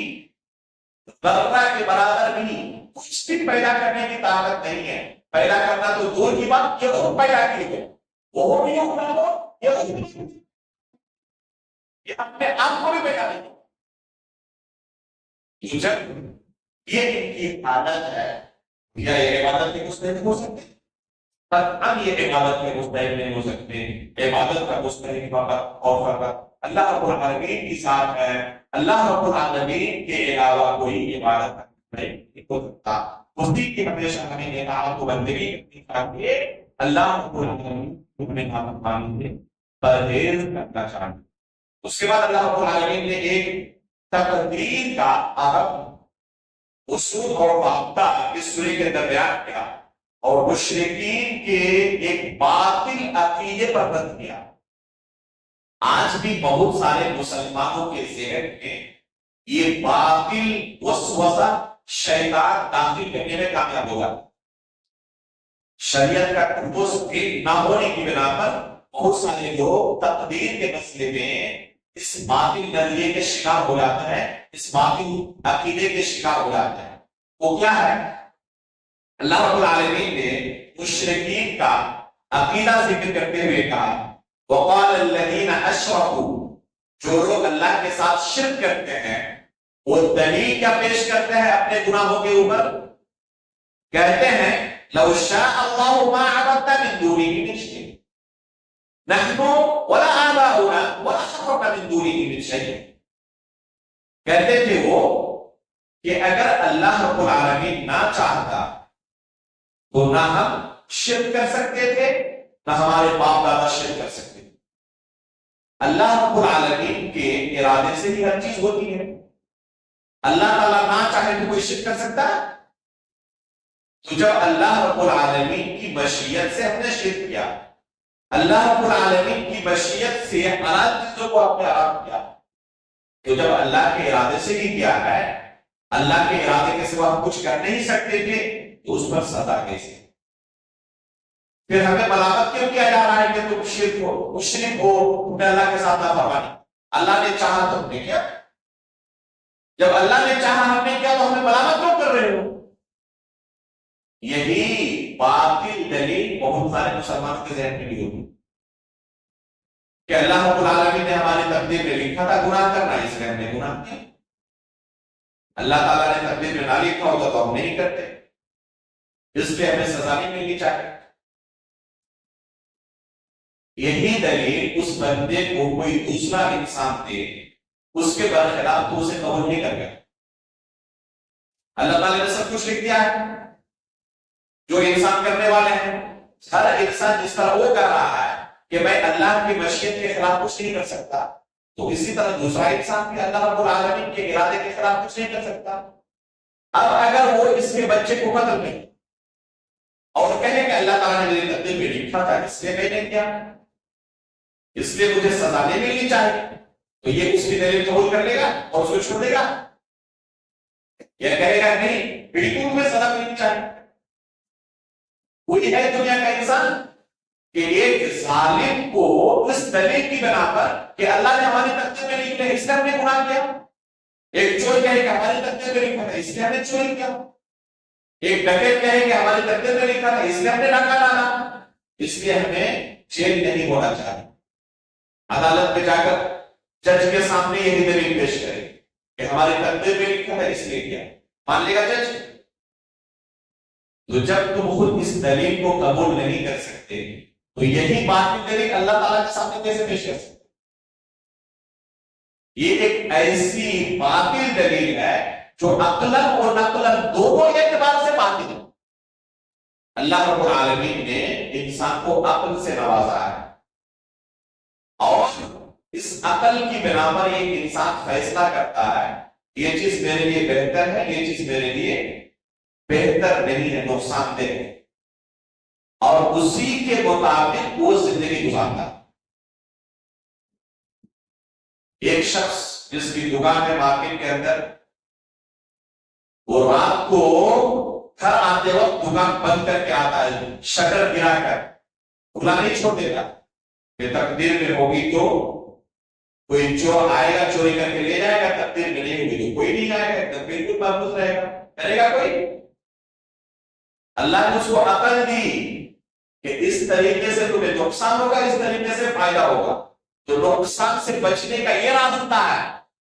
ذرہ کے برابر بھی کچھ بھی پیدا کرنے کی طاقت نہیں ہے۔ پیدا کرنا تو دور کی بات، یہ خود پیدا کیے گئے، وہ بھی یہ اپنے آپ کو بھی پیدا نہیں۔ جب یہ ان کی عادت ہے، کیا یہ عبادت کے مستحق ہو سکتے؟ پر اب یہ عبادت کے مستحق نہیں ہو سکتے۔ عبادت کا مستحق فقط اور فقط اللہ رب العالمین کی ذات ہے۔ اللہ رب العالمین کے علاوہ کوئی عبادت نہیں ہو سکتا۔ اسی کی ہمیشہ ہمیں اطاعت و بندگی کرنی چاہیے، اللہ رب العالمین میں نافرمانی سے پرہیز کرنا چاہیے۔ اس کے بعد اللہ رب العالمین نے ایک تقدیر کا اہم اصول اور ضابطہ اس سورے کے درمیان کیا اور مشرکین کے ایک باطل عقیدے پر رد کیا۔ آج بھی بہت سارے مسلمانوں کے ذہن میں یہ باطل وسوسہ شیطان داخل کرنے میں کامیاب ہوگا۔ شریعت کا تحفظ نہ ہونے کی بنا پر بہت سارے لوگ تقدیر کے مسئلے میں اس باطل نظریے کے شکار ہو جاتا ہے، اس باطل عقیدے کے شکار ہو جاتا ہے۔ وہ کیا ہے؟ اللہ رب العالمین نے مشرکین کا عقیدہ ذکر کرتے ہوئے کہا وَقَالَ الَّذِينَ أَشْرَكُوا، جو لوگ اللہ کے ساتھ شرک کرتے ہیں وہ دلیل کیا پیش کرتے ہیں اپنے گناہوں کے اوپر؟ کہتے ہیں لو شاء اللہ ما عبدنا من دونه من شيء نحن ولا آباؤنا ولا حرمنا من دونه من شيء. کہتے تھے وہ کہ اگر اللہ رب العالمین نہ چاہتا تو نہ ہم شرک کر سکتے تھے نہ ہمارے باپ دادا شرک کر سکتے تھے. اللہ رب العالمین کے ارادے سے ہی ہر چیز ہوتی ہے. اللہ تعالیٰ نہ چاہے تو کوئی شرک کر سکتا ہے؟ تو جب اللہ رب العالمین کی مشیت سے ہم نے شرک کیا, اللہ رب العالمین کی مشیت سے حلال چیزوں کو ہم نے حرام کیا, تو جب اللہ کے ارادے سے ہی کیا ہے, اللہ کے ارادے کے سوا ہم کچھ کر نہیں سکتے تھے, تو اس پر سزا کیسے؟ پھر ہمیں ملامت کیوں کیا جا رہا ہے کہ تم شرک ہو, مشرک ہو, تم نے اللہ کے ساتھ نافرمانی. اللہ نے چاہا تو ہم نے کیا, جب اللہ نے چاہا ہم نے کیا, تو ہمیں ملامت کیوں کر رہے ہو؟ یہی باطل دلیل بہت سارے مسلمانوں کے ذہن میں بھی ہوگی کہ اللہ رب العالمین نے ہماری تقدیر میں لکھا تھا گناہ کرنا, اس لیے ہم نے گناہ کیا. اللہ تعالیٰ نے تقدیر میں نہ لکھا ہوتا تو ہم نہیں کرتے, اس لیے ہمیں سزا نہیں ملنی چاہیے. یہی دلیل اس بندے کو کوئی دوسرا انسان دے, اس کے برخلاف تو اسے قبول نہیں کر گیا. اللہ تعالیٰ نے سب کچھ لکھ دیا ہے جو انسان کرنے والے ہیں. ہر انسان جس طرح وہ کر رہا ہے کہ میں اللہ کی مشیت کے خلاف کچھ نہیں کر سکتا, تو اسی طرح دوسرا انسان بھی اللہ رب العالمین کے ارادے کے خلاف کچھ نہیں کر سکتا. اب اگر وہ اس کے بچے کو قتل کرے اور کہے کہ اللہ تعالیٰ نے میری تقدیر میں لکھا تھا اس لیے میں نے کیا, اس لیے مجھے سزا نہیں ملنی چاہیے, تو یہ اس کی دلیل قبول کر لے گا اور اس کو چھوڑ دے گا؟ یہ کہے گا نہیں, بالکل میں سزا ملنی چاہیے. وہی ہے دنیا کا انسان کہ ایک ظالم کو اس دلیل کی بنا پر کہ اللہ نے ہماری تقدیر میں لکھا ہے اس لیے ہم نے گناہ کیا, ایک چور کہے کہ ہماری تقدیر میں لکھا ہے اس لیے ہم نے چوری کیا, ایک ڈکیت کہے کہ ہماری تقدیر میں لکھا ہے اس لیے ہم نے ڈاکہ ڈالا, اس لیے ہمیں جیل نہیں ہونا چاہیے. عدالت میں جا کر جج کے سامنے یہی دلیل پیش کرے کہ ہماری تقدیر میں لکھا ہے اس لیے کیا, مان لے گا جج؟ تو جب تم خود اس دلیل کو قبول نہیں کر سکتے تو یہی باطل دلیل اللہ تعالیٰ کے سامنے کیسے پیش کر سکتے؟ یہ ایک ایسی باطل دلیل ہے جو عقلاً اور نقلاً دونوں اعتبار سے باطل ہے. اللہ رب العالمین نے انسان کو عقل سے نوازا ہے اور اس عقل کی بنا پر ایک انسان فیصلہ کرتا ہے یہ چیز میرے لیے بہتر ہے, یہ چیز میرے لیے بہتر نہیں ہے, نقصان دہ ہے, اور اسی کے مطابق وہ زندگی گزارتا. ایک شخص جس کی دکان ہے مارکیٹ کے اندر, وہ رات کو گھر آتے وقت دکان بند کر کے آتا ہے, شٹر گرا کر, کھلا نہیں چھوڑ دیتا کہ تقدیر میں ہوگی تو کوئی چور آئے گا چوری کر کے لے جائے گا, تقدیر میں نہیں ہوگی تو کوئی نہیں جائے گا, تب بالکل محفوظ رہے گا. کرے گا کوئی؟ اللہ نے اس کو عقل دی کہ اس طریقے سے تمہیں نقصان ہوگا, اس طریقے سے فائدہ ہوگا, تو نقصان سے بچنے کا یہ راستہ ہے,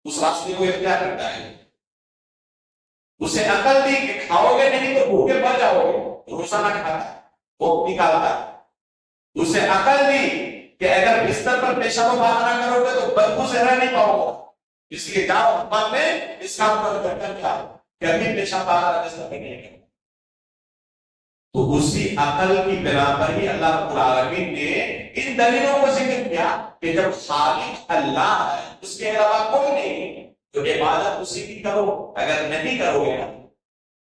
اس راستے کو اختیار کرتا ہے. اسے عقل دی کہ کھاؤ گے نہیں تو بھوکے مر جاؤ گے, روزہ نہ کھاتا وہ نکالتا. اسے عقل دی کہ اگر بستر پر پیشاب و پاخانہ کرو گے تو بدبو سے رہ نہیں پاؤ گے, اس لیے جاؤ حکام میں اس کام کو کر کے آؤ کہ ابھی پیشاب پاخانہ بستر پہ نہیں کرو. تو اسی عقل کی بنا پر ہی اللہ رب العالمین نے ان دلیلوں کو ذکر کیا کہ جب خالق اللہ ہے, اس کے علاوہ کوئی نہیں, تو عبادت اسی کی کرو, اگر نہیں کرو گے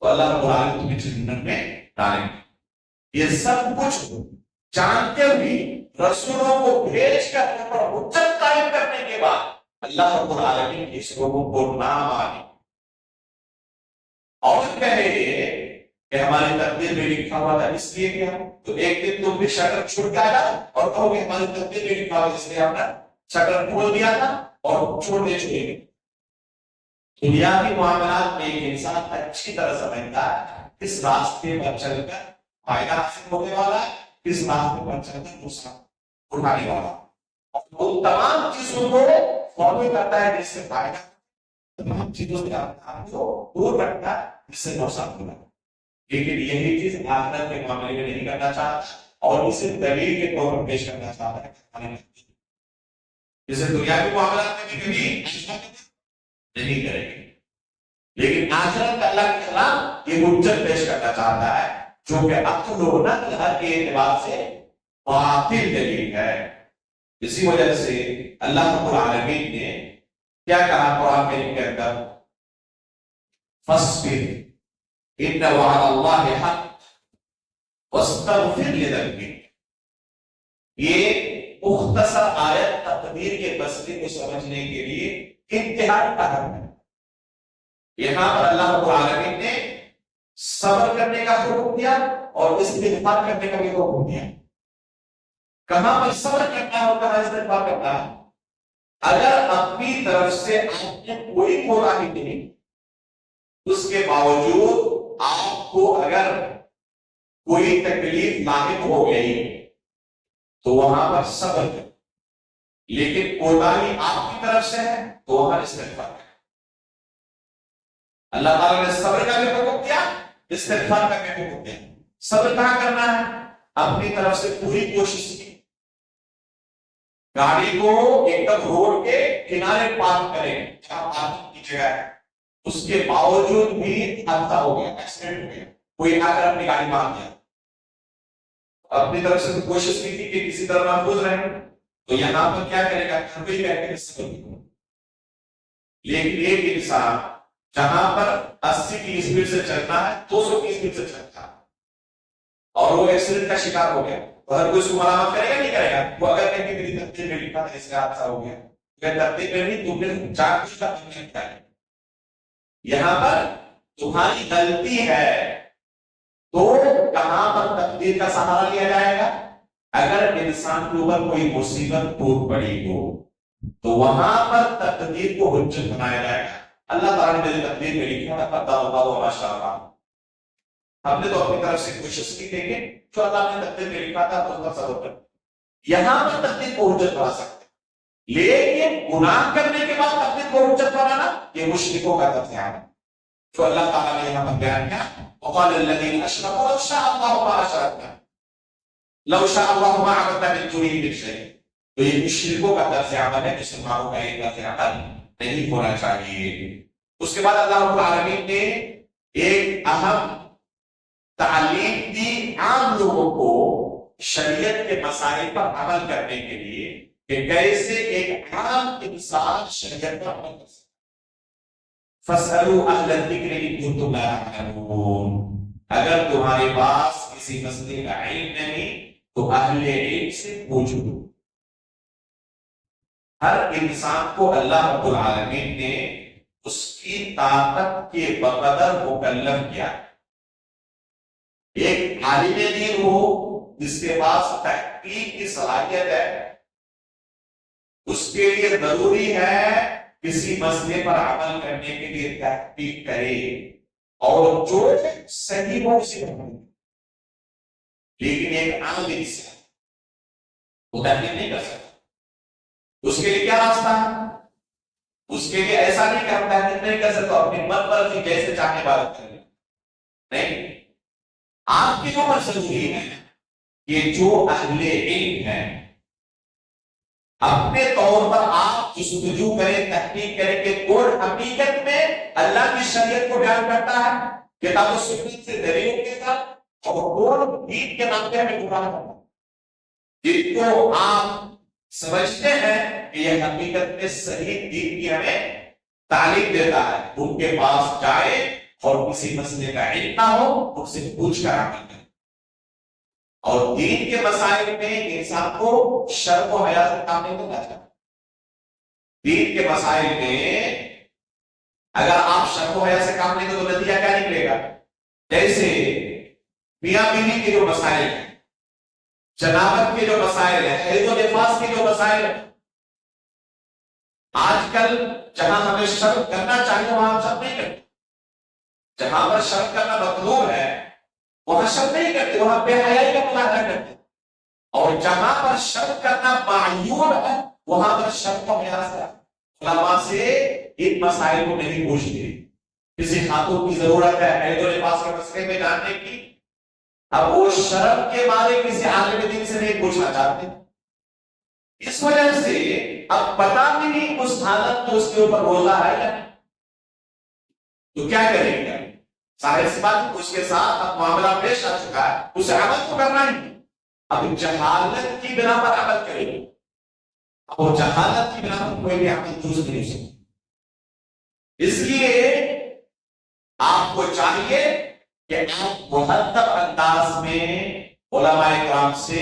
تو اللہ رب العالمین تمہیں جہنم میں ڈالیں گے. یہ سب کچھ جانتے ہوئے رسولوں کو بھیج کر حجت قائم کرنے کے بعد اللہ رب العالمین اس لوگوں کو نہ مانے اور کہے کہ ہماری تقدیر میں لکھا ہوا تھا اس لیے کیا, تو ایک دن تم بھی شٹر چھوڑ کے آ جاؤ اور کہو کہ ہماری تقدیر میں لکھا ہوا اس لیے ہم نے شٹر کھول دیا تھا اور چھوڑ دے چکے گے. دنیاوی معاملات میں ایک انسان اچھی طرح سمجھتا ہے کس راستے پر چل کر فائدہ حاصل ہونے والا ہے, کس راستے پر چل کر نقصان اٹھانے والا, اور وہ تمام چیزوں کو فالو کرتا ہے جس سے فائدہ, تمام چیزوں سے آپ کو دور رکھتا ہے جس سے نقصان ہونا. لیکن یہی چیز آخرت کے معاملے میں نہیں کرنا چاہتا اور اسے دلیل کے طور پر پیش کرنا چاہتا ہے. جسے دنیا کے معاملات میں بھی کبھی نہیں کرے گی، لیکن آخرت کا اللہ کے خلاف یہ حجت پیش کرنا چاہتا ہے جو کہ عقل و نقل ہر کے اعتبار سے باطل دلیل ہے. اسی وجہ سے اللہ رب العالمین نے کیا کہا قرآن کریم کے اندر، فاصبر ان وعد اللہ حق واستغفر لذنبک. یہ مختصر آیت تقدیر کے مسئلے کو سمجھنے کے لیے انتہائی اہم ہے. یہاں پر اللہ رب العالمین نے صبر کرنے کا حکم دیا اور استغفار کرنے کا بھی حکم دیا. کہاں پر صبر کرنا ہے اور کہاں استغفار کرنا ہے؟ اگر اپنی طرف سے آپ نے کوئی کوتاہی نہیں، اس کے باوجود آپ کو اگر کوئی تکلیف لاحق ہو گئی تو وہاں پر صبر کریں، لیکن کوتاہی آپ کی طرف سے ہے تو وہاں استغفار کریں. اللہ تعالیٰ نے صبر کا بھی حکم دیا، استغفار کا بھی حکم دیا. صبر کہاں کرنا ہے؟ اپنی طرف سے پوری کوشش کی، گاڑی کو ایک دم روڈ کے کنارے پارک کریں جہاں پارکنگ کی جگہ ہے، اس کے باوجود بھی حادثہ ہو گیا، ایکسیڈنٹ ہو گیا، کوئی آ کر اپنی گاڑی مار دیا. اپنی طرف سے کوشش کی تھی کہ کسی طرح محفوظ رہیں، تو یہاں پر کیا کرے گا؟ گھر پہ ہی بیٹھ کے صبر کرے. لیکن ایک انسان جہاں پر 80 کی اسپیڈ سے چلنا ہے 200 کی اسپیڈ سے چلتا ہے اور وہ ایکسیڈنٹ کا شکار ہو گیا، تو ہر کوئی اس کو مرمت کرے گا نہیں کرے گا؟ وہ اگر کہیں کہ میری تقدیر میں لکھا تھا اس کا حادثہ ہو گیا، اگر تقدیر میں نہیں تو پھر جان کچھ کا نہیں لکھا ہے. یہاں پر تمہاری غلطی ہے تو کہاں پر تقدیر کا سہارا لیا جائے گا؟ اگر انسان کے اوپر کوئی مصیبت ٹوٹ پڑی ہو تو وہاں پر تقدیر کو حجت بنایا جائے گا. اللہ تعالیٰ نے میری تقدیر میں لکھا تھا قدر اللہ و ما شاء اللہ، ہم نے تو اپنی طرف سے کوشش کی، لیکن جو اللہ نے تقدیر میں لکھا تھا تو اس کا صبر کر. یہاں پر تقدیر کو حجت بنا سکتے، لیکن گناہ کرنے کے بعد تقدیر کو حجت بنانا یہ مشرکوں کا طرز ہے جو اللہ تعالیٰ نے یہاں پر بیان کیا. وقال الذين اشركوا لو شاء الله ما اشركنا لو شاء الله ما عبدنا من دونه من شيء. تو یہ مشرکوں کا طرز عمل ہے، مسلمانوں کا یہ طرز عمل نہیں ہونا چاہیے. اس کے بعد اللہ رب العالمین نے ایک اہم تعلیم دی عام لوگوں کو شریعت کے مسائل پر عمل کرنے کے لیے کہ کیسے ایک عام انسان شریعت پر عمل کر سکتا. فَاسْأَلُوا أَهْلَ الذِّكْرِ إِن كُنتُمْ لَا تَعْلَمُونَ. اگر تمہارے پاس کسی مسئلے کا علم نہیں تو اہل علم سے پوچھو. ہر انسان کو اللہ رب العالمین نے اس کی طاقت کے بقدر مکلف کیا. ایک عالم دین ہو جس کے پاس تحقیق کی صلاحیت ہے، اس کے لیے ضروری ہے کسی مسئلے پر عمل کرنے کے لیے تحقیق کرے اور جو صحیح ہو اسے عمل. لیکن ایک عام انسان وہ تحقیق نہیں کر سکتا. اس کے لیے کیا راستہ ہے؟ اس کے لیے ایسا نہیں کہ ہم تحقیق نہیں کر سکتے اپنی من مرضی جیسے چاہنے والا کریں. نہیں، آپ کی عمر ضروری ہے کہ جو اہل علم ہیں اپنے طور پر آپ جستجو کریں، تحقیق کریں کہ کون حقیقت میں اللہ کی شریعت کو بیان کرتا ہے کتاب و سنت سے دلیلوں کے ساتھ، اور کون دین کے نام پہ ہمیں گمراہ کرتا ہے. جن کو آپ سمجھتے ہیں کہ یہ حقیقت میں صحیح دین کی ہمیں تعلیم دیتا ہے، ان کے پاس جائے اور کسی مسئلے کا علم نہ ہو ان سے پوچھ کر عمل کریں. اور دین کے مسائل میں انسان کو شرم و حیا سے کام نہیں کرنا چاہیے. دین کے مسائل میں اگر آپ شرم و حیا سے کام نہیں کریں تو نتیجہ کیا نکلے گا؟ جیسے میاں بیوی کے جو مسائل ہیں، جنابت کے جو مسائل ہیں، حیض و نفاس کے جو مسائل ہیں، آج کل جہاں ہمیں شرم کرنا چاہیے وہاں ہم شرم نہیں کرتے. جہاں پر شرم کرنا مطلوب ہے وہاں شرم نہیں کرتے، وہاں بے حیائی کا مظاہرہ کرتے. اور جہاں پر شرم کرنا معیوب ہے وہاں پر شرم کا مظاہرہ. علماء سے ان مسائل کو نہیں پوچھتے. کسی خاتون کی ضرورت ہے عید لباس کے مسئلے میں جاننے کی، اب وہ شرم کے مارے کسی عالم دین سے نہیں پوچھنا چاہتے، اس وجہ سے اب پتا بھی نہیں اس حالت میں اس کے اوپر روزہ ہے یا نہیں، تو کیا کریں گے؟ ظاہر سی بات اس کے ساتھ اب معاملہ پیش آ چکا ہے، اسے عمل تو کرنا ہی، اب جہالت کی بنا پر عمل کریں گے، اب وہ جہالت کی بنا پر کوئی بھی عمل درست نہیں ہو سکتا، اس لیے آپ کو چاہیے کہ آپ مہذب انداز میں علماء کرام سے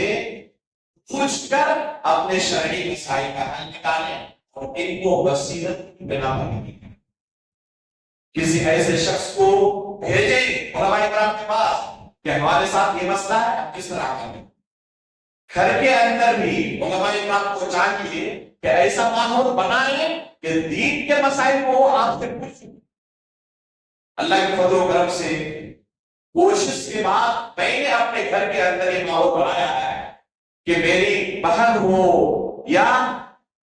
پوچھ کر اپنے شرعی مسائل کا حل نکالیں اور ان کو بصیرت کی بنا پر نہیں کریں۔ کسی ایسے شخص کو بھیجیں علماء کرام کے پاس کہ ہمارے ساتھ یہ مسئلہ ہے، آپ کس طرح کریں۔ گھر کے اندر بھی علماء کرام کو چاہیے کہ ایسا ماحول بنائیں کہ دین کے مسائل کو آپ سے پوچھیں۔ اللہ کے فضل و کرم سے کوشش کے بعد میں نے اپنے گھر کے اندر یہ ماحول بنایا ہے کہ میری بہن ہو یا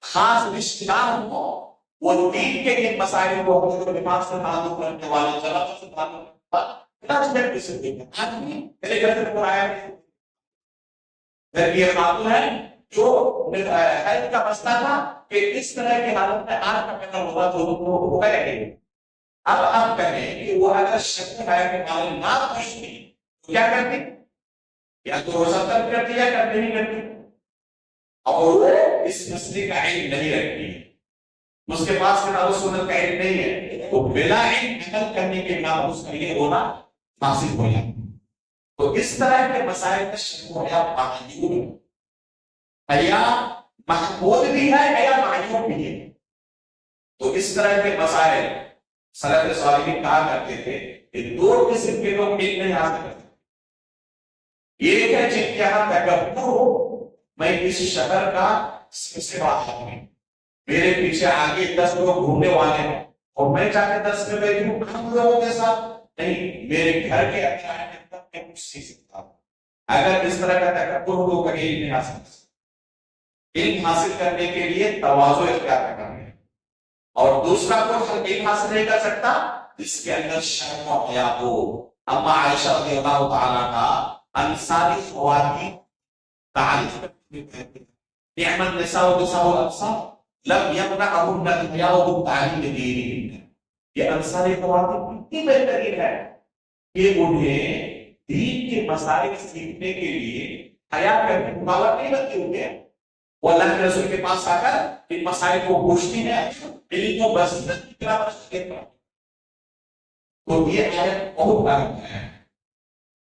خاص رشتہ دار ہو، وہ دین کے ان مسائل کو دماغ سے تعلق رکھنے والے، جلد سے تعلق رکھنے والے آدمی میرے گھر سے آیا نہیں۔ گھر کی خاتون ہے جو حیض کا مسئلہ تھا کہ اس طرح کی حالت میں آج کا پیدا ہوگا تو وہ کہے گی، اب کہیں کہ وہ اگر شک ہے کہ ہمارے نہ پوچھتی تو کیا کرتی؟ یا تو روزہ ترک کرتی یا کرتے نہیں کرتی، اور وہ اس مسئلے کا علم نہیں رکھتی، اس کے پاس کتاب و سنت کا علم نہیں ہے، تو بلا علم عمل کرنے کے بنا اس کا یہ ہونا حاصل ہو جائے۔ تو اس طرح کے مسائل میں شک و حیا معیوب ہے، حیا محمود بھی ہے، حیا معیوب بھی ہے۔ تو اس طرح کے مسائل سلف صالحین کہا کرتے تھے کہ دو قسم کے لوگ علم نہیں حاصل کرتے، ایک ہے جن کے یہاں تکبر ہو، میں اس شہر کا سب سے بڑا آدمی، میرے پیچھے آگے 10 لوگ گھومنے والے ہیں اور میں جا کے 10 میں بیٹھوں ہم لوگوں کے ساتھ نہیں، میرے گھر کے اندر آنے تک میں کچھ سیکھ سکتا ہوں۔ اگر اس طرح کا تکبر ہو تو کہیں علم نہیں حاصل کر سکتا۔ علم حاصل کرنے کے لیے تواضع اختیار کرنا ہے، اور دوسرا کوئی علم حاصل نہیں کر سکتا جس کے اندر شرم و حیا ہو۔ اما عائشہ رضی اللہ تعالیٰ کا انصاری خواتین تعریف کرتے ہیں، نعم النساء نساء الانصار لم یمنعهن الحیاء من تعلیم دینہن، یہ انصاری خواتین اتنی بہترین ہے کہ انہیں دین کے مسائل سیکھنے کے لیے حیا کرنے کی رکاوٹ نہیں بنتی ہوئی ہے، وہ اللہ کے رسول کے پاس آ کر ان مسائل کو پوچھتی ہیں، علم و بصیرت کی بنا پر شکایت کرتی۔ تو یہ آیت بہت اہم ہے،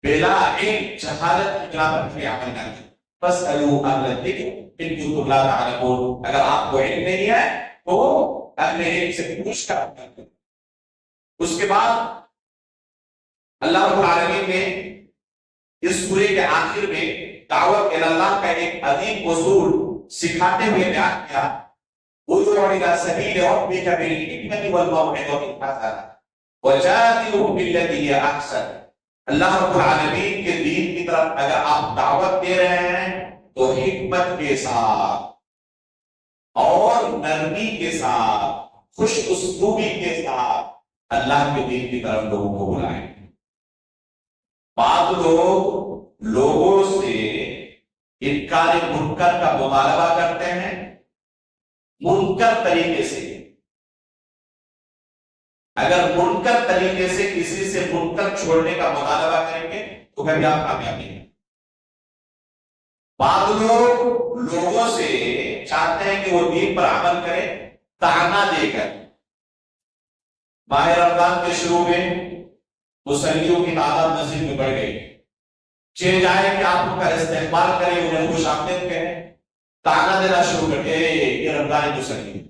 بلا علم جہالت کی بنا پر کوئی عمل نہ کرے، فاسألوا اہل الذکر ان کنتم لا تعلمون، اگر آپ کو علم نہیں ہے تو اہل علم سے پوچھ کر عمل کریں۔ اس کے بعد اللہ رب العالمین نے اس سورے کے آخر میں دعوت اللہ کا ایک عظیم اصول سکھاتے ہوئے بیان کیا، ادع الی سبیل ربک بالحکمۃ والموعظۃ الحسنہ وجادلہم بالتی ہی احسن۔ اللہ رب العالمین کے دین کی طرف اگر آپ دعوت دے رہے ہیں تو حکمت کے ساتھ اور نرمی کے ساتھ، خوش اسلوبی کے ساتھ اللہ کے دین کی طرف لوگوں کو بلائیں۔ بعض لوگ لوگوں سے انکار منکر کا مطالبہ کرتے ہیں منکر طریقے سے، اگر منکر طریقے سے کسی سے منکر چھوڑنے کا مطالبہ کریں گے تو کبھی آپ کامیاب نہیں۔ بعض لوگ لوگوں سے چاہتے ہیں کہ وہ دین پر عمل کریں طعنہ دے کر۔ ماہ رمضان کے شروع میں مصلیوں کی تعداد مسجد میں بڑھ گئی، چاہے جائے کہ آپ ان کا استقبال کریں، انہیں خوش آمدید کہیں، طعنہ دینا شروع کر دیں، یہ رمضان مصلی،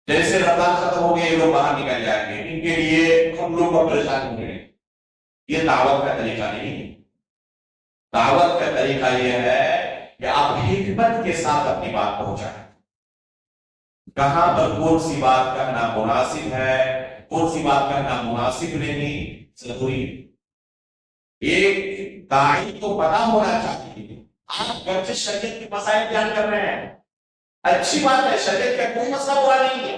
جیسے رمضان ختم ہو گیا یہ لوگ باہر نکل جائیں گے، ان کے لیے ہم لوگ کو پریشان ہوں گے۔ یہ دعوت کا طریقہ نہیں ہے۔ دعوت کا طریقہ یہ ہے کہ آپ حکمت کے ساتھ اپنی بات پہنچائیں، کہاں پر کون سی بات کرنا مناسب ہے، کون سی بات کرنا مناسب نہیں، ضروری ہے۔ ایک داعی کو پتا ہونا چاہیے، آپ گھر سے شریعت کے مسائل بیان کر رہے ہیں، اچھی بات ہے، شریعت کا کوئی مسئلہ برا نہیں ہے،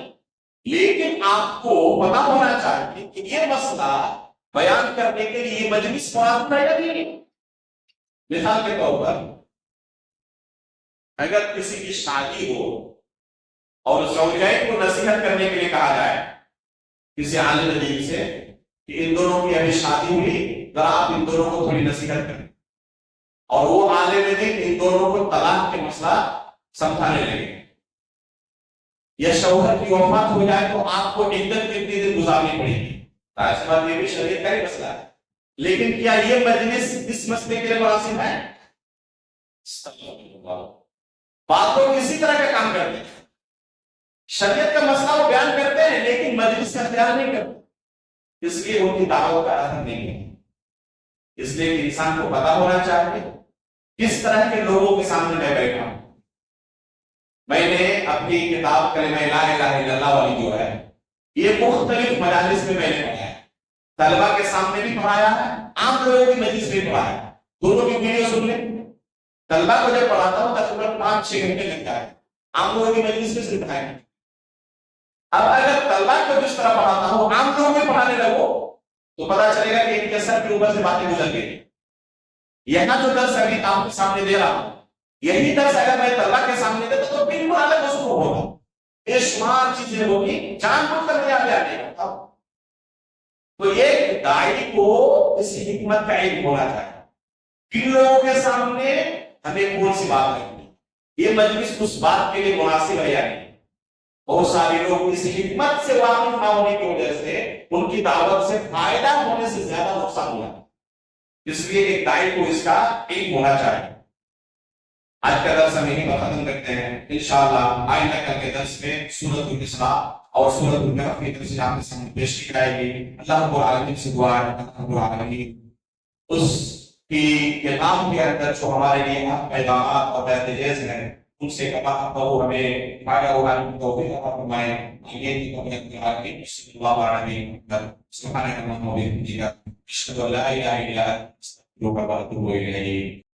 لیکن آپ کو پتا ہونا چاہیے کہ یہ مسئلہ بیان کرنے کے لیے یہ مجلس مناسب ہے یا نہیں. مثال کے طور پر اگر کسی کی شادی ہو اور زوجین کو نصیحت کرنے کے لیے کہا جائے کسی عالم دین سے کہ ان دونوں کی ابھی شادی ہوئی، ذرا آپ ان دونوں کو تھوڑی نصیحت کریں، اور وہ عالم دین ان دونوں کو طلاق کے مسئلہ سمجھانے لگے. یا شوہر کی وفات ہو جائے تو آپ کو عدت کتنی دن گزارنی پڑے گی. ایسی بات یہ بھی شریعت کا ہی مسئلہ ہے، لیکن کیا یہ مجلس اس مسئلے کے لیے مناسب ہے؟ بات تو کسی طرح کا کام کرتے ہیں، شریعت کا مسئلہ وہ بیان کرتے ہیں لیکن مجلس کا اختیار نہیں کرتے، اس لیے ان کی دعوت کا اثر نہیں ہے. اس لیے انسان کو پتا ہونا چاہیے کس طرح کے لوگوں کے سامنے میں بیٹھا ہوں. میں نے اپنی کتاب کلمہ لا الہ الا اللہ والی جو ہے یہ مختلف مجالس میں نے پڑھایا ہے، طلبہ کے سامنے بھی پڑھایا ہے، عام لوگوں کی مجلس میں پڑھایا ہے. دونوں کی ویڈیو سن لیں. طلبہ کو جب پڑھاتا ہوں تقریباً 5-6 گھنٹے لگتا ہے، عام لوگوں کی مجلس میں صرف ہے. اب اگر طلبہ کو جس طرح پڑھاتا ہوں عام لوگوں میں پڑھانے لگو تو پتا چلے گا کہ ان کے سر کے اوپر سے باتیں گزر گئی. یہاں جو درس ابھی آپ کے سامنے دے رہا ہوں یہی درس اگر میں طلبہ کے سامنے دیتا تو بالکل الگ موضوع ہوگا، بے شمار چیزیں ہوگی، جان بوجھ کر نہیں آنے گا. تو ایک داعی کو اس حکمت کا علم ہونا چاہیے کن لوگوں کے سامنے ہمیں کون سی بات کرنی، یہ مجلس اس بات کے لیے مناسب ہے یا نہیں. بہت سارے لوگ اس حکمت سے واقف نہ ہونے کی وجہ سے ان کی دعوت سے فائدہ ہونے سے زیادہ نقصان ہوا. اس لیے ایک داعی کو اس کا علم ہونا چاہیے. آج کا درس ہم یہیں پر ختم کرتے ہیں. انشاءاللہ آئندہ کل کے درس میں سورۃ الاسراء اور سورۃ الکہف کی تفسیر آپ کے سامنے پیش کی جائے گی. اللہ رب العالمین سے دعا ہے اللہ رب العالمین اس کی کتاب کے اندر جو ہمارے لیے پیغامات اور بیان ہیں ان سے کما وہ ہمیں فائدہ اٹھانے کی توفیق عطا فرمائے. آمین آمین. بسم اللہ الرحمن الرحیم. سبحانک اللہم و بحمدک اشہد ان لا الہ الا انت استغفرک و اتوب الیک.